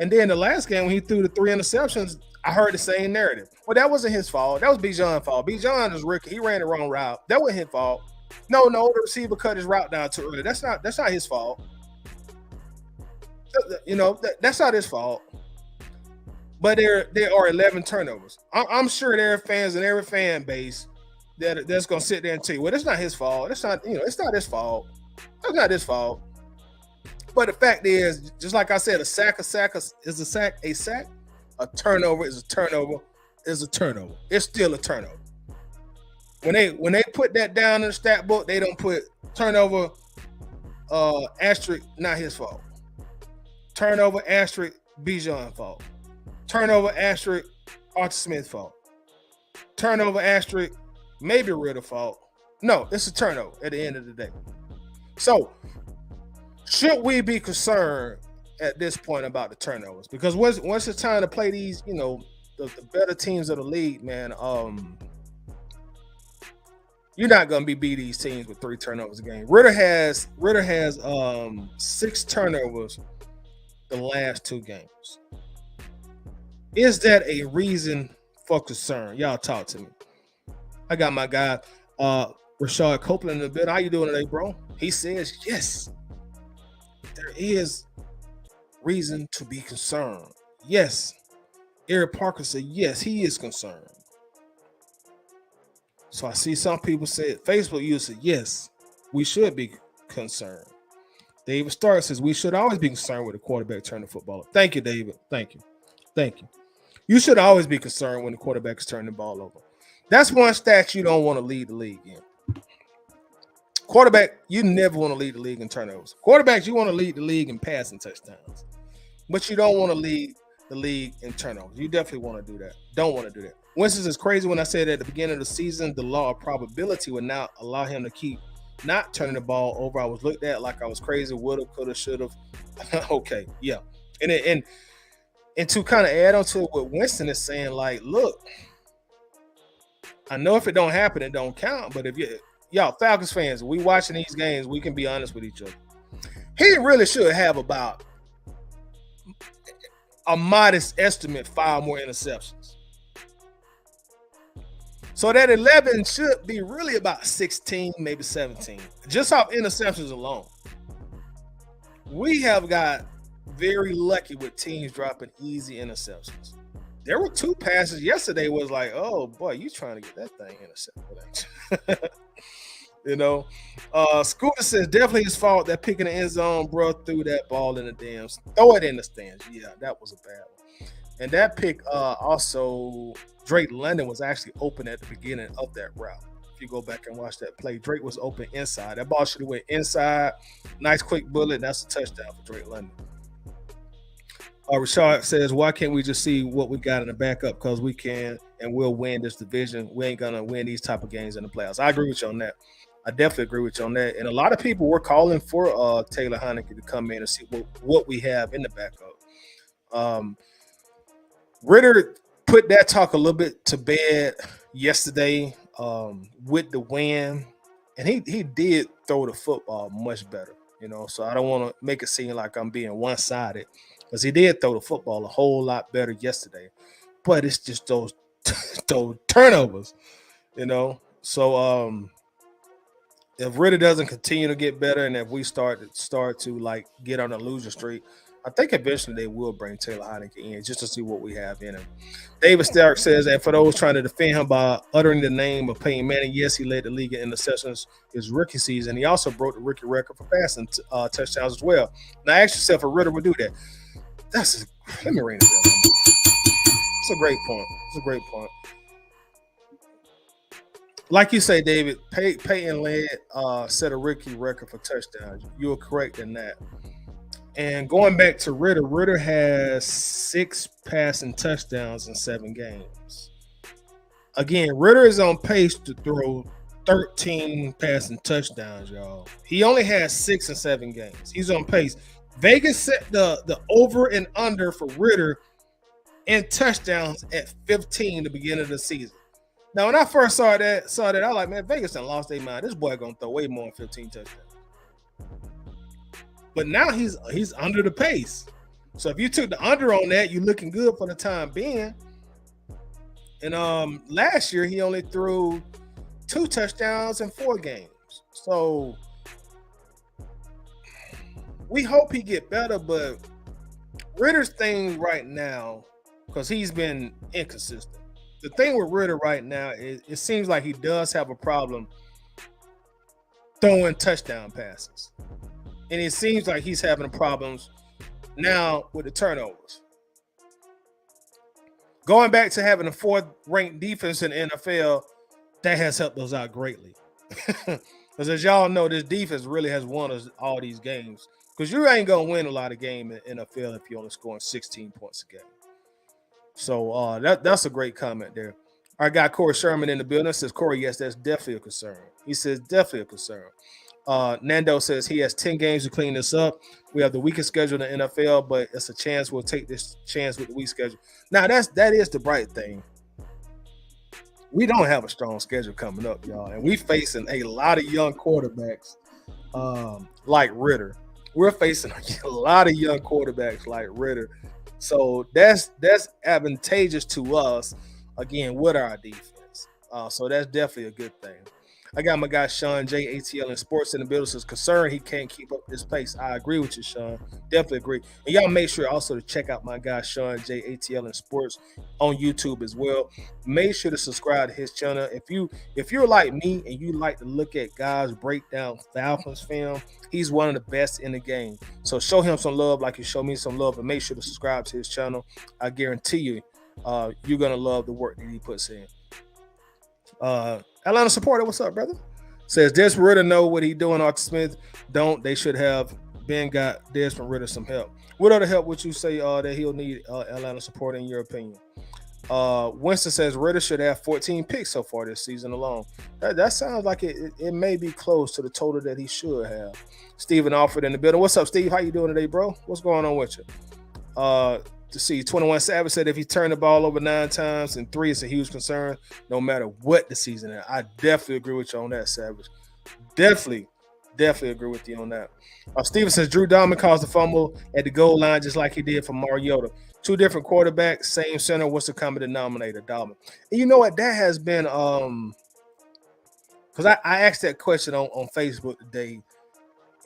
And then the last game when he threw the 3 interceptions, I heard the same narrative. Well, that wasn't his fault. That was Bijan's fault. Bijan is rookie. He ran the wrong route. That wasn't his fault. No, the receiver cut his route down too early. That's not his fault. That's not his fault. But there are 11 turnovers. I'm sure there are fans in every fan base that's gonna sit there and tell you, well, that's not his fault. It's not his fault. That's not his fault. But the fact is, just like I said, a sack is a sack. A sack, a turnover is a turnover. Is a turnover. It's still a turnover. When they put that down in the stat book, they don't put turnover asterisk, not his fault. Turnover asterisk, Bijan's fault. Turnover asterisk, Arthur Smith's fault. Turnover asterisk, maybe Ritter fault. No, it's a turnover at the end of the day. So should we be concerned at this point about the turnovers? Because once it's time to play these, the better teams of the league, man, you're not gonna beat these teams with 3 turnovers a game. Ritter has 6 turnovers the last 2 games. Is that a reason for concern? Y'all talk to me. I got my guy Rashad Copeland in the bit. How you doing today, bro? He says yes. There is reason to be concerned. Yes. Eric Parker said yes, he is concerned. So I see some people say, Facebook user, yes, we should be concerned. David Stark says we should always be concerned with the quarterback turning the football. Thank you, David. Thank you. You should always be concerned when the quarterback is turning the ball over. That's one stat you don't want to lead the league in. Quarterback, you never want to lead the league in turnovers. Quarterbacks, you want to lead the league in passing touchdowns, but you don't want to lead the league in turnovers. You definitely want to do that. Don't want to do that. Winston is crazy when I said at the beginning of the season, the law of probability would now allow him to keep not turning the ball over. I was looked at like I was crazy, woulda, coulda, shoulda. Okay, yeah. And to kind of add on to what Winston is saying, like, look, I know if it don't happen, it don't count. But if y'all Falcons fans, we watching these games, we can be honest with each other. He really should have about a modest estimate 5 more interceptions. So that 11 should be really about 16, maybe 17, just off interceptions alone. We have got very lucky with teams dropping easy interceptions. There were 2 passes yesterday was like, oh boy, you trying to get that thing intercepted. You know, Scooter says definitely his fault that picking the end zone, bro, threw that ball in the damn. Throw it in the stands. Yeah, that was a bad one. And that pick, also Drake London was actually open at the beginning of that route. If you go back and watch that play, Drake was open inside. That ball should have went inside. Nice quick bullet. That's a touchdown for Drake London. Rashad says, why can't we just see what we got in the backup? Because we can and we'll win this division. We ain't gonna win these type of games in the playoffs. I agree with you on that. I definitely agree with you on that. And a lot of people were calling for Taylor Heineke to come in and see what we have in the backup. Ritter put that talk a little bit to bed yesterday with the win, and he did throw the football much better, so I don't want to make it seem like I'm being one-sided, because he did throw the football a whole lot better yesterday, but it's just those turnovers, so if Ritter doesn't continue to get better, and if we start to like get on a losing streak, I think eventually they will bring Taylor Heineke in just to see what we have in him. David Stark says that for those trying to defend him by uttering the name of Peyton Manning, yes, he led the league in interceptions his rookie season. He also broke the rookie record for passing touchdowns as well. Now, ask yourself if Ritter would do that. Let me ring the bell. It's a great point. It's a great point. Like you say, David, Peyton led set a rookie record for touchdowns. You were correct in that. And going back to Ritter has 6 passing touchdowns in 7 games. Again, Ritter is on pace to throw 13 passing touchdowns, y'all. He only has 6 in 7 games. He's on pace. Vegas set the over and under for Ritter in touchdowns at 15 the beginning of the season. Now, when I first saw that, I was like, man, Vegas done lost their mind. This boy gonna throw way more than 15 touchdowns. But now he's under the pace. So if you took the under on that, you're looking good for the time being. And last year he only threw 2 touchdowns in 4 games. So we hope he get better, but Ritter's thing right now, because he's been inconsistent. The thing with Ritter right now is it seems like he does have a problem throwing touchdown passes. And it seems like he's having problems now with the turnovers. Going back to having a 4th-ranked defense in the NFL, that has helped us out greatly. Because as y'all know, this defense really has won us all these games. Because you ain't going to win a lot of games in the NFL if you're only scoring 16 points a game. So that's a great comment there. Our guy Corey Sherman in the building says, Corey, yes, that's definitely a concern. He says, definitely a concern. Nando says he has 10 games to clean this up. We have the weakest schedule in the NFL, but it's a chance we'll take this chance with the weak schedule. Now, that is the bright thing. We don't have a strong schedule coming up, y'all, and we facing a lot of young quarterbacks like Ritter. We're facing a lot of young quarterbacks like Ritter. So that's advantageous to us, again, with our defense. So that's definitely a good thing. I got my guy Sean J, ATL in Sports in the building, says concerned he can't keep up this pace. I agree with you, Sean. Definitely agree. And y'all make sure also to check out my guy Sean J, ATL in Sports on YouTube as well. Make sure to subscribe to his channel. If you're like me and you like to look at guys break down Falcons film, he's one of the best in the game. So show him some love like you show me some love, and make sure to subscribe to his channel. I guarantee you, you're gonna love the work that he puts in. Atlanta supporter, what's up, brother? Says Desmond Ridder know what he doing. Arthur Smith don't. They should have been got Desmond Ridder some help. What other help would you say that he'll need Atlanta supporter in your opinion? Winston says Ridder should have 14 picks so far this season alone. That sounds like it may be close to the total that he should have. Steven Alford in the building. What's up, Steve? How you doing today, bro? What's going on with you? To see 21 Savage said if he turned the ball over 9 times and 3, it's a huge concern no matter what the season is. I definitely agree with you on that, Savage. Definitely agree with you on that. Steven says Drew Dalman caused the fumble at the goal line just like he did for Mariota. 2 different quarterbacks, same center. What's the common denominator, Dalman? And you know what? That has been because I asked that question on Facebook today,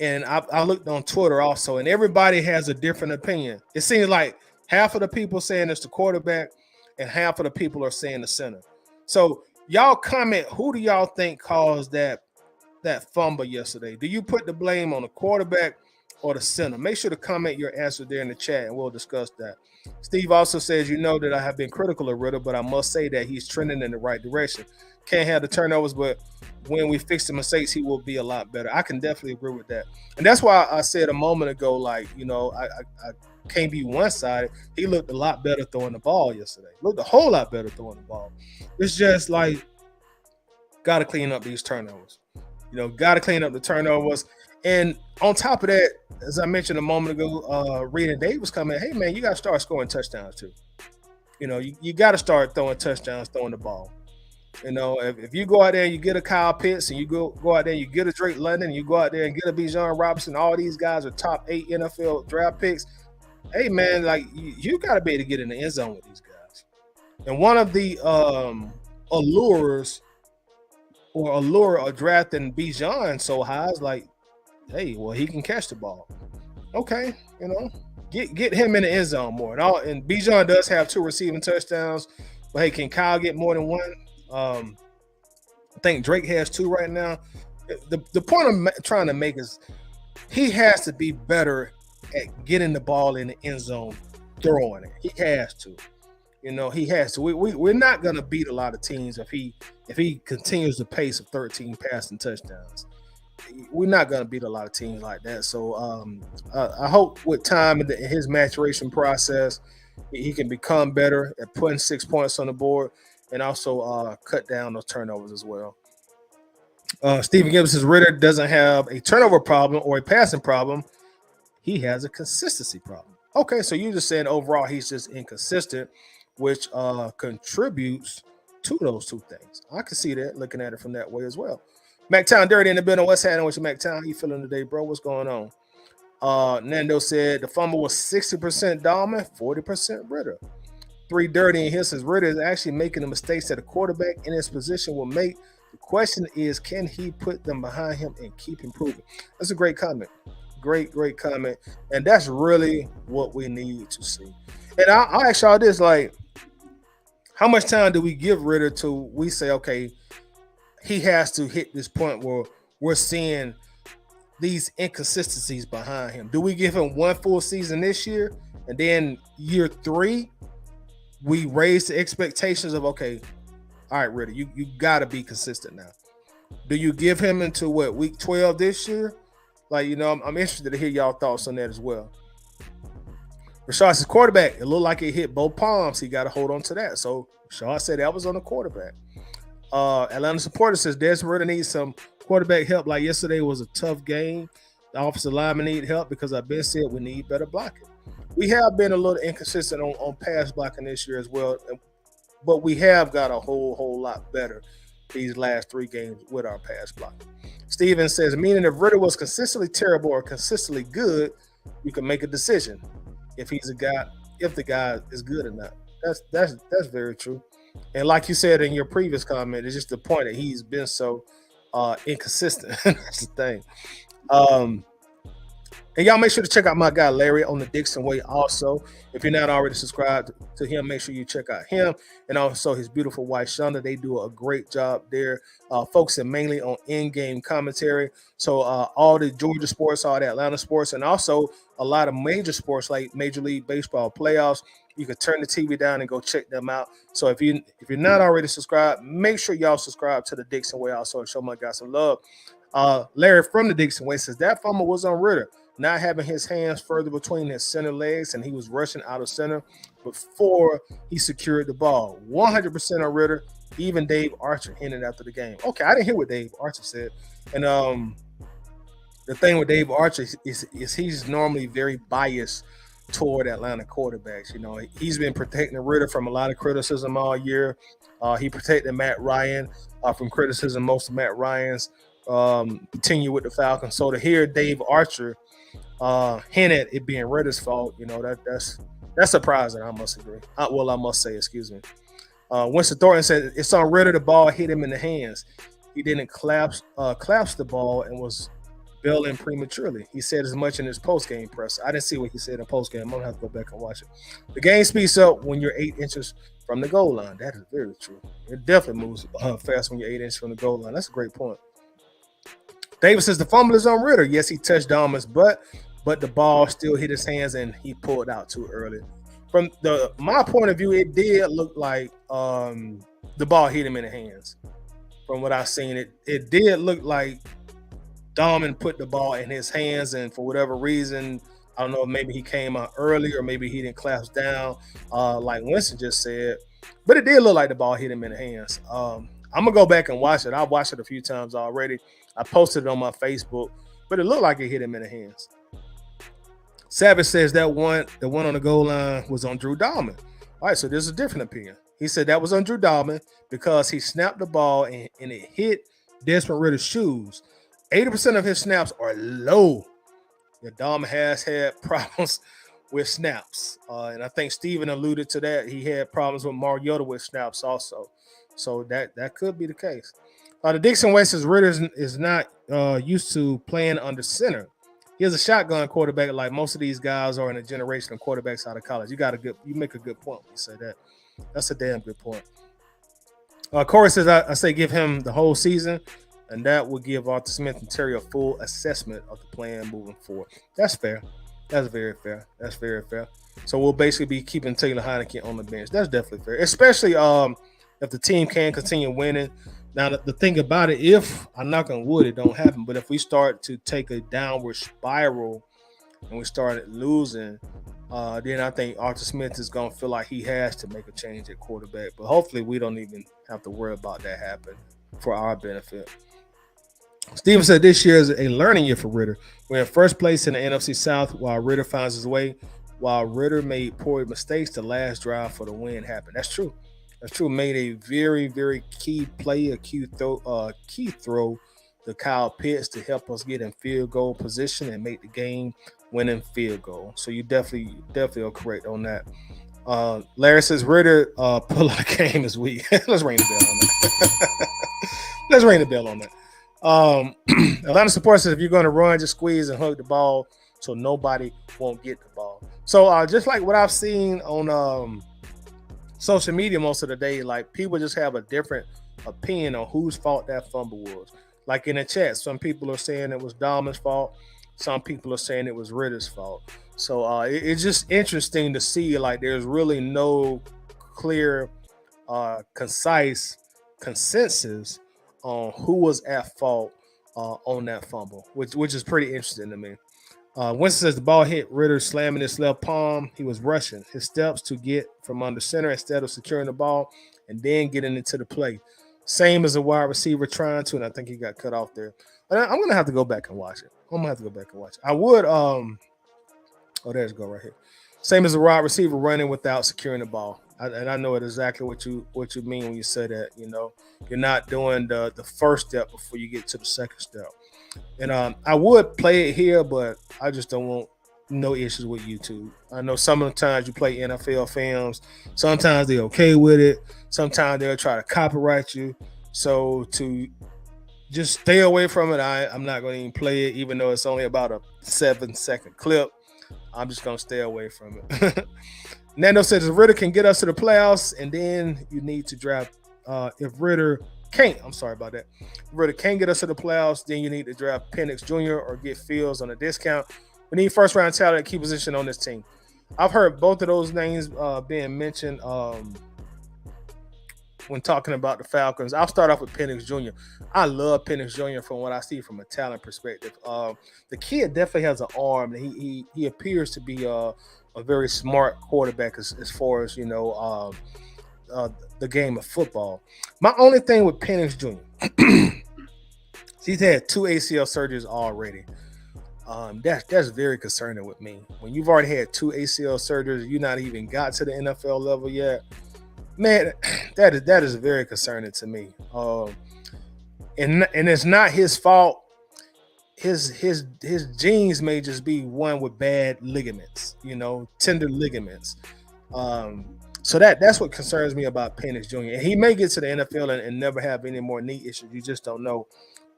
and I looked on Twitter also, and everybody has a different opinion. It seems like half of the people saying it's the quarterback, and half of the people are saying the center. So y'all comment, who do y'all think caused that that fumble yesterday? Do you put the blame on the quarterback or the center? Make sure to comment your answer there in the chat and we'll discuss that. Steve also says, you know that I have been critical of Ritter, but I must say that he's trending in the right direction. Can't have the turnovers, but when we fix the mistakes, he will be a lot better. I can definitely agree with that. And that's why I said a moment ago, like, you know, I can't be one-sided. He looked a lot better throwing the ball yesterday. Looked a whole lot better throwing the ball. It's just like, got to clean up these turnovers. You know, got to clean up the turnovers. And on top of that, as I mentioned a moment ago, Reed and Dave was coming, hey, man, you got to start scoring touchdowns too. You know, you got to start throwing touchdowns, throwing the ball. You know, if you go out there and you get a Kyle Pitts and you go out there and you get a Drake London and you go out there and get a Bijan Robinson, all these guys are top 8 NFL draft picks. Hey, man, like you got to be able to get in the end zone with these guys. And one of the allure of drafting Bijan so high is like, hey, well, he can catch the ball. Okay, you know, get him in the end zone more. And Bijan does have 2 receiving touchdowns, but hey, can Kyle get more than one? I think Drake has 2 right now. The point I'm trying to make is he has to be better at getting the ball in the end zone, throwing it. He has to. You know, he has to. We're not going to beat a lot of teams if he continues the pace of 13 passing touchdowns. We're not going to beat a lot of teams like that. So I hope with time in his maturation process, he can become better at putting 6 points on the board and also cut down those turnovers as well. Stephen Gibbs says Ritter doesn't have a turnover problem or a passing problem. He has a consistency problem. Okay, so you're just saying overall he's just inconsistent, which contributes to those 2 things. I can see that, looking at it from that way as well. MacTown Dirty in the building. What's happening with you, MacTown? How you feeling today, bro? What's going on? Nando said the fumble was 60% Dahlman, 40% Ritter. 3 Dirty in here says Ritter is actually making the mistakes that a quarterback in his position will make. The question is, can he put them behind him and keep improving? That's a great comment. Great comment. And that's really what we need to see. And I'll ask y'all this, like, how much time do we give Ritter till we say, okay, he has to hit this point where we're seeing these inconsistencies behind him? Do we give him 1 full season this year, and then year 3, we raise the expectations of, okay, all right, Ritter, you got to be consistent now. Do you give him into week 12 this year? Like, you know, I'm interested to hear y'all thoughts on that as well. Rashad says quarterback. It looked like it hit both palms. He got to hold on to that. So Rashad said that was on the quarterback. Atlanta supporter says Desmond Ridder needs some quarterback help. Like yesterday was a tough game. The offensive linemen need help because I've been said we need better blocking. We have been a little inconsistent on pass blocking this year as well, but we have got a whole lot better these last 3 games with our pass blocking. Steven says, meaning if Ritter was consistently terrible or consistently good, you can make a decision if the guy is good or not. That's very true. And like you said in your previous comment, it's just the point that he's been so inconsistent. That's the thing. And y'all make sure to check out my guy Larry on the Dixon Way also. If you're not already subscribed to him, make sure you check out him and also his beautiful wife Shonda. They do a great job there, focusing mainly on in-game commentary. So all the Georgia sports, all the Atlanta sports, and also a lot of major sports like Major League Baseball playoffs. You can turn the TV down and go check them out. So if you're not already subscribed, make sure y'all subscribe to the Dixon Way also and show my guy some love. Larry from the Dixon Way says that fumble was on Ritter, not having his hands further between his center legs, and he was rushing out of center before he secured the ball. 100% on Ritter. Even Dave Archer hinted after the game. Okay, I didn't hear what Dave Archer said. And the thing with Dave Archer is he's normally very biased toward Atlanta quarterbacks. You know, he's been protecting Ritter from a lot of criticism all year. He protected Matt Ryan from criticism. Most of Matt Ryan's continue with the Falcons. So to hear Dave Archer hint at it being Ritter's fault, you know, that's surprising. I must agree. I must say, excuse me. Winston Thornton said it's on Ritter. The ball hit him in the hands. He didn't collapse the ball and was bailing prematurely. He said as much in his post-game press. I didn't see what he said in post-game. I'm going to have to go back and watch it. The game speeds up when you're 8 inches from the goal line. That is very true. It definitely moves fast when you're 8 inches from the goal line. That's a great point. Davis says the fumble is on Ritter. Yes, he touched Dahmer's butt, but the ball still hit his hands and he pulled out too early. From my point of view, it did look like the ball hit him in the hands. From what I've seen, it did look like Dahmer put the ball in his hands, and for whatever reason, I don't know if maybe he came out early or maybe he didn't clasp down, like Winston just said. But it did look like the ball hit him in the hands. I'm gonna go back and watch it. I've watched it a few times already. I posted it on my Facebook, but it looked like it hit him in the hands. Savage says the one on the goal line was on Drew Dahmer. All right, so there's a different opinion. He said that was on Drew Dahmer because he snapped the ball and it hit Desmond Ridder's shoes. 80% of his snaps are low. Yeah, Dahmer has had problems with snaps. And I think Steven alluded to that. He had problems with Mariota with snaps also. So that could be the case. The Dixon West says Ritter is not used to playing under center. He has a shotgun quarterback like most of these guys are in a generation of quarterbacks out of college. You make a good point when you say that. That's a damn good point. Corey says I say give him the whole season, and that will give Arthur Smith and Terry a full assessment of the plan moving forward. That's fair. That's very fair. That's very fair. So we'll basically be keeping Taylor Heineke on the bench. That's definitely fair, especially if the team can continue winning. Now, the thing about it, if I'm knock on wood, it don't happen. But if we start to take a downward spiral and we start losing, then I think Arthur Smith is going to feel like he has to make a change at quarterback. But hopefully we don't even have to worry about that happening for our benefit. Steven said this year is a learning year for Ritter. We're in first place in the NFC South while Ritter finds his way. While Ritter made poor mistakes, the last drive for the win happened. That's true. That's true. Made a very, very key play, a key throw to Kyle Pitts to help us get in field goal position and make the game winning field goal. So you definitely are correct on that. Larry says Ritter pull out a game is weak. Let's ring the bell on that. Let's ring the bell on that. Atlanta Support says if you're going to run, just squeeze and hug the ball so nobody won't get the ball. So just like what I've seen on social media most of the day, like people just have a different opinion on whose fault that fumble was. Like in the chat, some people are saying it was Dahmer's fault. Some people are saying it was Ritter's fault. So it's just interesting to see like there's really no clear, concise consensus on who was at fault on that fumble, which is pretty interesting to me. Winston says the ball hit Ritter slamming his left palm. He was rushing his steps to get from under center instead of securing the ball and then getting into the play. Same as a wide receiver trying to, and I think he got cut off there. I'm going to have to go back and watch it. I would, there's go right here. Same as a wide receiver running without securing the ball. And I know exactly what you mean when you say that. You know, you're not doing the first step before you get to the second step. And I would play it here, but I just don't want no issues with YouTube. I know some of the times you play NFL films, sometimes they're okay with it. Sometimes they'll try to copyright you. So to just stay away from it, I'm not going to even play it, even though it's only about a 7-second clip. I'm just going to stay away from it. Nando says if Ritter can get us to the playoffs, and then you need to draft. If Ritter can't, I'm sorry about that. If Ritter can't get us to the playoffs, then you need to draft Penix Jr. or get Fields on a discount. We need first round talent at key position on this team. I've heard both of those names being mentioned when talking about the Falcons. I'll start off with Penix Jr. I love Penix Jr. from what I see from a talent perspective. The kid definitely has an arm. He appears to be a very smart quarterback as far as, you know, the game of football. My only thing with Penix Jr., he's had 2 ACL surgeries already. That's very concerning with me. When you've already had 2 ACL surgeries, you're not even got to the NFL level yet. Man, that is very concerning to me. And it's not his fault. His genes may just be one with bad ligaments, you know, tender ligaments. So that's what concerns me about Penix Jr. And he may get to the NFL and never have any more knee issues. You just don't know.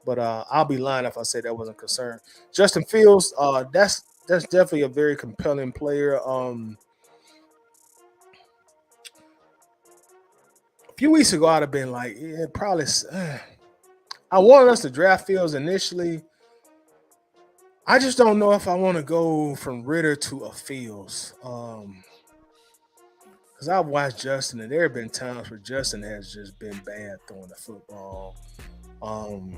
But I'll be lying if I say that wasn't concerned. Justin Fields, that's definitely a very compelling player. A few weeks ago, I'd have been like, yeah, probably. I wanted us to draft Fields initially, I just don't know if I want to go from Ritter to a Fields. Because I've watched Justin, and there have been times where Justin has just been bad throwing the football. Um,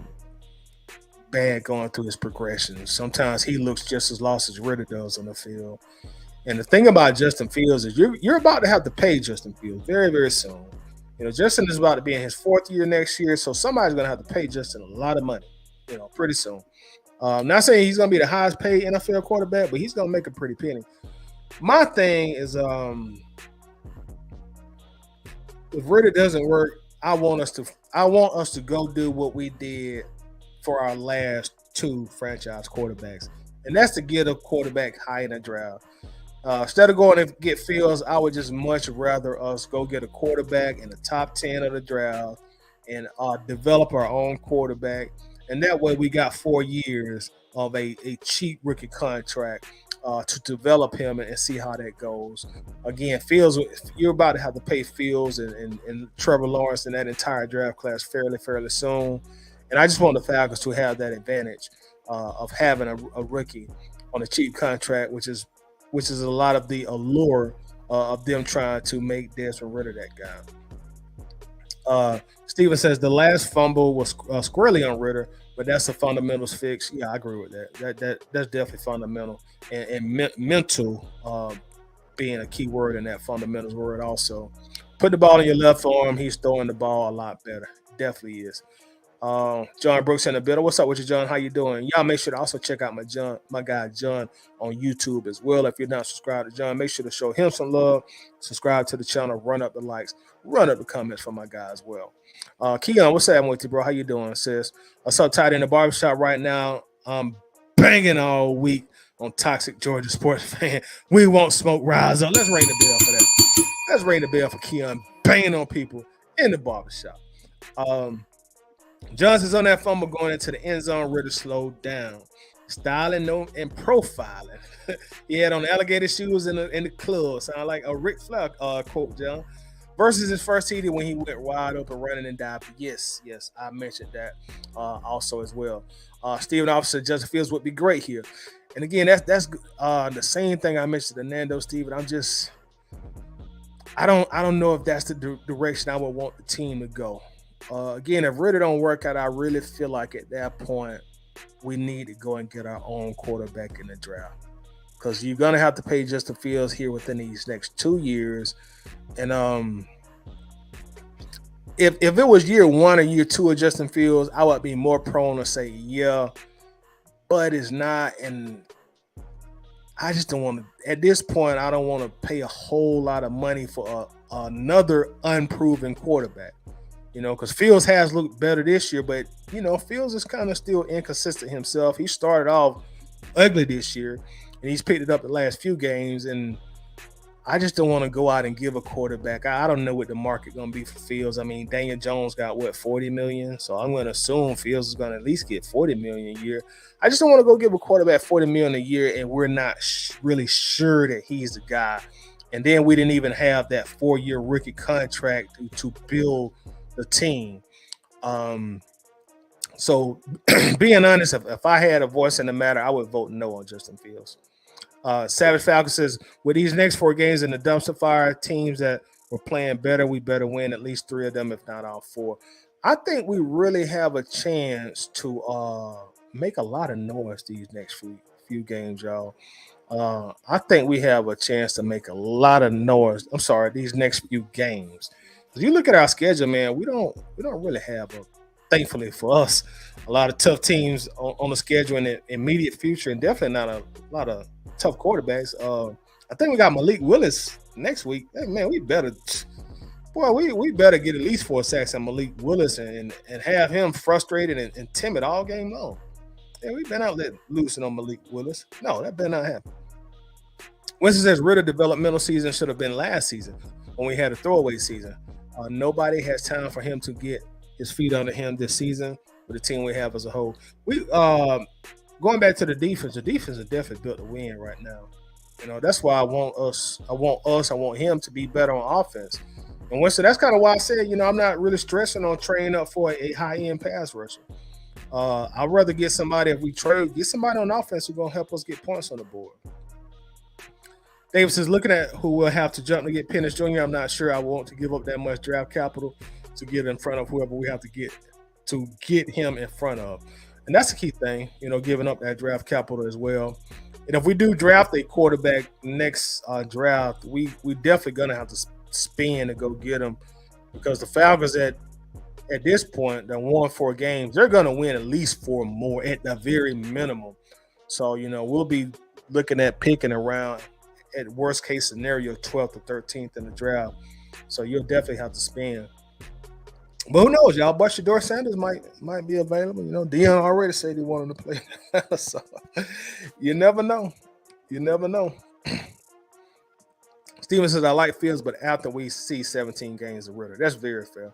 Bad going through his progressions. Sometimes he looks just as lost as Ritter does on the field. And the thing about Justin Fields is you're about to have to pay Justin Fields very, very soon. Justin is about to be in his fourth year next year, so somebody's going to have to pay Justin a lot of money, pretty soon. Not saying he's going to be the highest paid NFL quarterback, but he's going to make a pretty penny. My thing is, if Ritter doesn't work, I want us to go do what we did for our last two franchise quarterbacks, and that's to get a quarterback high in the draft. Instead of going and get Fields, I would just much rather us go get a quarterback in the top 10 of the draft and develop our own quarterback. And that way we got 4 years of a cheap rookie contract to develop him and see how that goes. Again, Fields, you're about to have to pay Fields and Trevor Lawrence and that entire draft class fairly soon. And I just want the Falcons to have that advantage of having a rookie on a cheap contract, which is a lot of the allure of them trying to make Desmond Ridder that guy. Steven says the last fumble was squarely on Ritter, but that's a fundamentals fix. Yeah, I agree with that. That's definitely fundamental and mental being a key word in that fundamentals word also. Put the ball in your left arm. He's throwing the ball a lot better. Definitely is. John Brooks in the building. What's up with you, John? How you doing? Y'all make sure to also check out my guy John on YouTube as well. If you're not subscribed to John, make sure to show him some love. Subscribe to the channel. Run up the likes. Run up the comments for my guy as well. Keon, what's happening with you, bro? How you doing, sis? What's up, tight in the barbershop right now? I'm banging all week on Toxic Georgia Sports Fan. We won't smoke rise up. Let's ring the bell for that. Let's ring the bell for Keon banging on people in the barbershop. Johnson's on that fumble going into the end zone. Ritter slowed down, styling and profiling. He had on alligator shoes in the club. Sound like a Ric Flair quote, John. Versus his first TD when he went wide open, running and diving. Yes, I mentioned that also as well. Steven Officer Justin Fields would be great here. And again, that's the same thing I mentioned to Nando, Steven. I don't know if that's the direction I would want the team to go. Again, if Ritter don't work out, I really feel like at that point we need to go and get our own quarterback in the draft, because you're gonna have to pay Justin Fields here within these next 2 years. And if it was year 1 or year 2 of Justin Fields, I would be more prone to say yeah, but it's not. And I just don't want to. At this point, I don't want to pay a whole lot of money for another unproven quarterback. Because Fields has looked better this year, but, Fields is kind of still inconsistent himself. He started off ugly this year, and he's picked it up the last few games, and I just don't want to go out and give a quarterback. I don't know what the market going to be for Fields. I mean, Daniel Jones got, $40 million? So I'm going to assume Fields is going to at least get $40 million a year. I just don't want to go give a quarterback $40 million a year, and we're not really sure that he's the guy. And then we didn't even have that 4-year rookie contract to build the team. So being honest, if I had a voice in the matter, I would vote no on Justin Fields. Savage Falcon says, with these next 4 games in the dumpster fire, teams that were playing better, we better win at least 3 of them, if not all 4. I think we really have a chance to make a lot of noise these next few games, y'all. I think we have a chance to make a lot of noise. I'm sorry, these next few games. You look at our schedule, man. We don't really have thankfully for us, a lot of tough teams on the schedule in the immediate future, and definitely not a lot of tough quarterbacks. I think we got Malik Willis next week. Hey, man, we better get at least 4 sacks on Malik Willis and have him frustrated and timid all game long. Yeah, we better not let loose on Malik Willis. No, that better not happen. Winston says Ritter developmental season should have been last season when we had a throwaway season. Nobody has time for him to get his feet under him this season with the team we have as a whole. We going back to the defense. The defense is definitely built to win right now. That's why I want him to be better on offense. And so that's kind of why I said, I'm not really stressing on training up for a high-end pass rusher. I'd rather get somebody, if we trade, get somebody on offense who's gonna help us get points on the board. Davis is looking at who will have to jump to get Pennis Jr. I'm not sure I want to give up that much draft capital to get in front of whoever we have to get him in front of. And that's the key thing, giving up that draft capital as well. And if we do draft a quarterback next draft, we definitely gonna have to spend to go get him, because the Falcons at this point, they won 4 games. They're gonna win at least 4 more at the very minimum. So we'll be looking at picking around, at worst case scenario, 12th or 13th in the draft. So you'll definitely have to spend. But who knows, y'all? Shador Sanders might be available. Dion already said he wanted to play. So you never know. You never know. Steven says, I like Fields, but after we see 17 games of Ritter. That's very fair.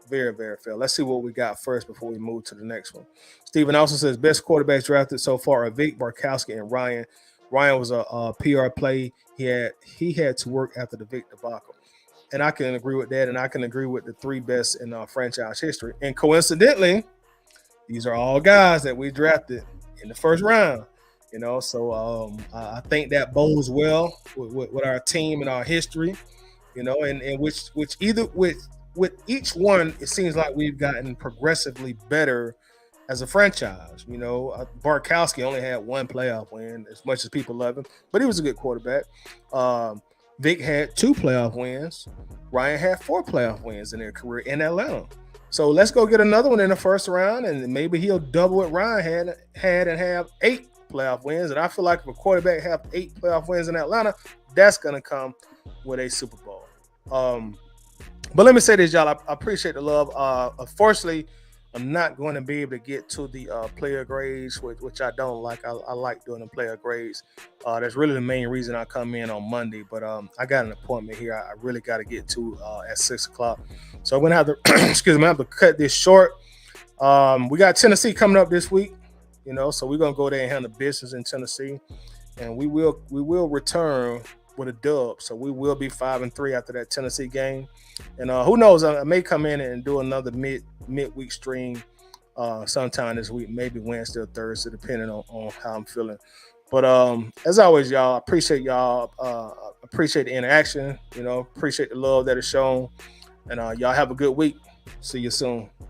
Very, very fair. Let's see what we got first before we move to the next one. Steven also says, best quarterbacks drafted so far are Vic, Barkowski, and Ryan. Ryan was a PR play. He had to work after the Vic debacle. And I can agree with that, and I can agree with the 3 best in franchise history. And coincidentally, these are all guys that we drafted in the first round. So I think that bodes well with our team and our history. And which either with each one, it seems like we've gotten progressively better as a franchise. Barkowski only had 1 playoff win, as much as people love him, but he was a good quarterback. Vic had 2 playoff wins. Ryan had 4 playoff wins in their career in Atlanta. So let's go get another one in the first round, and maybe he'll double what Ryan had and have 8 playoff wins. And I feel like if a quarterback have 8 playoff wins in Atlanta, that's going to come with a Super Bowl. But let me say this, y'all. I appreciate the love. Unfortunately, I'm not going to be able to get to the player grades, which I don't like. I like doing the player grades. That's really the main reason I come in on Monday. But I got an appointment here I really got to get to at 6 o'clock. So I'm going to have to, excuse me, I have to cut this short. We got Tennessee coming up this week, so we're going to go there and handle business in Tennessee. And we will return with a dub. So we will be 5-3 after that Tennessee game. And who knows, I may come in and do another midweek stream sometime this week, maybe Wednesday or Thursday, depending on how I'm feeling. But as always, y'all, I appreciate y'all. Appreciate the interaction, appreciate the love that is shown. And y'all have a good week. See you soon.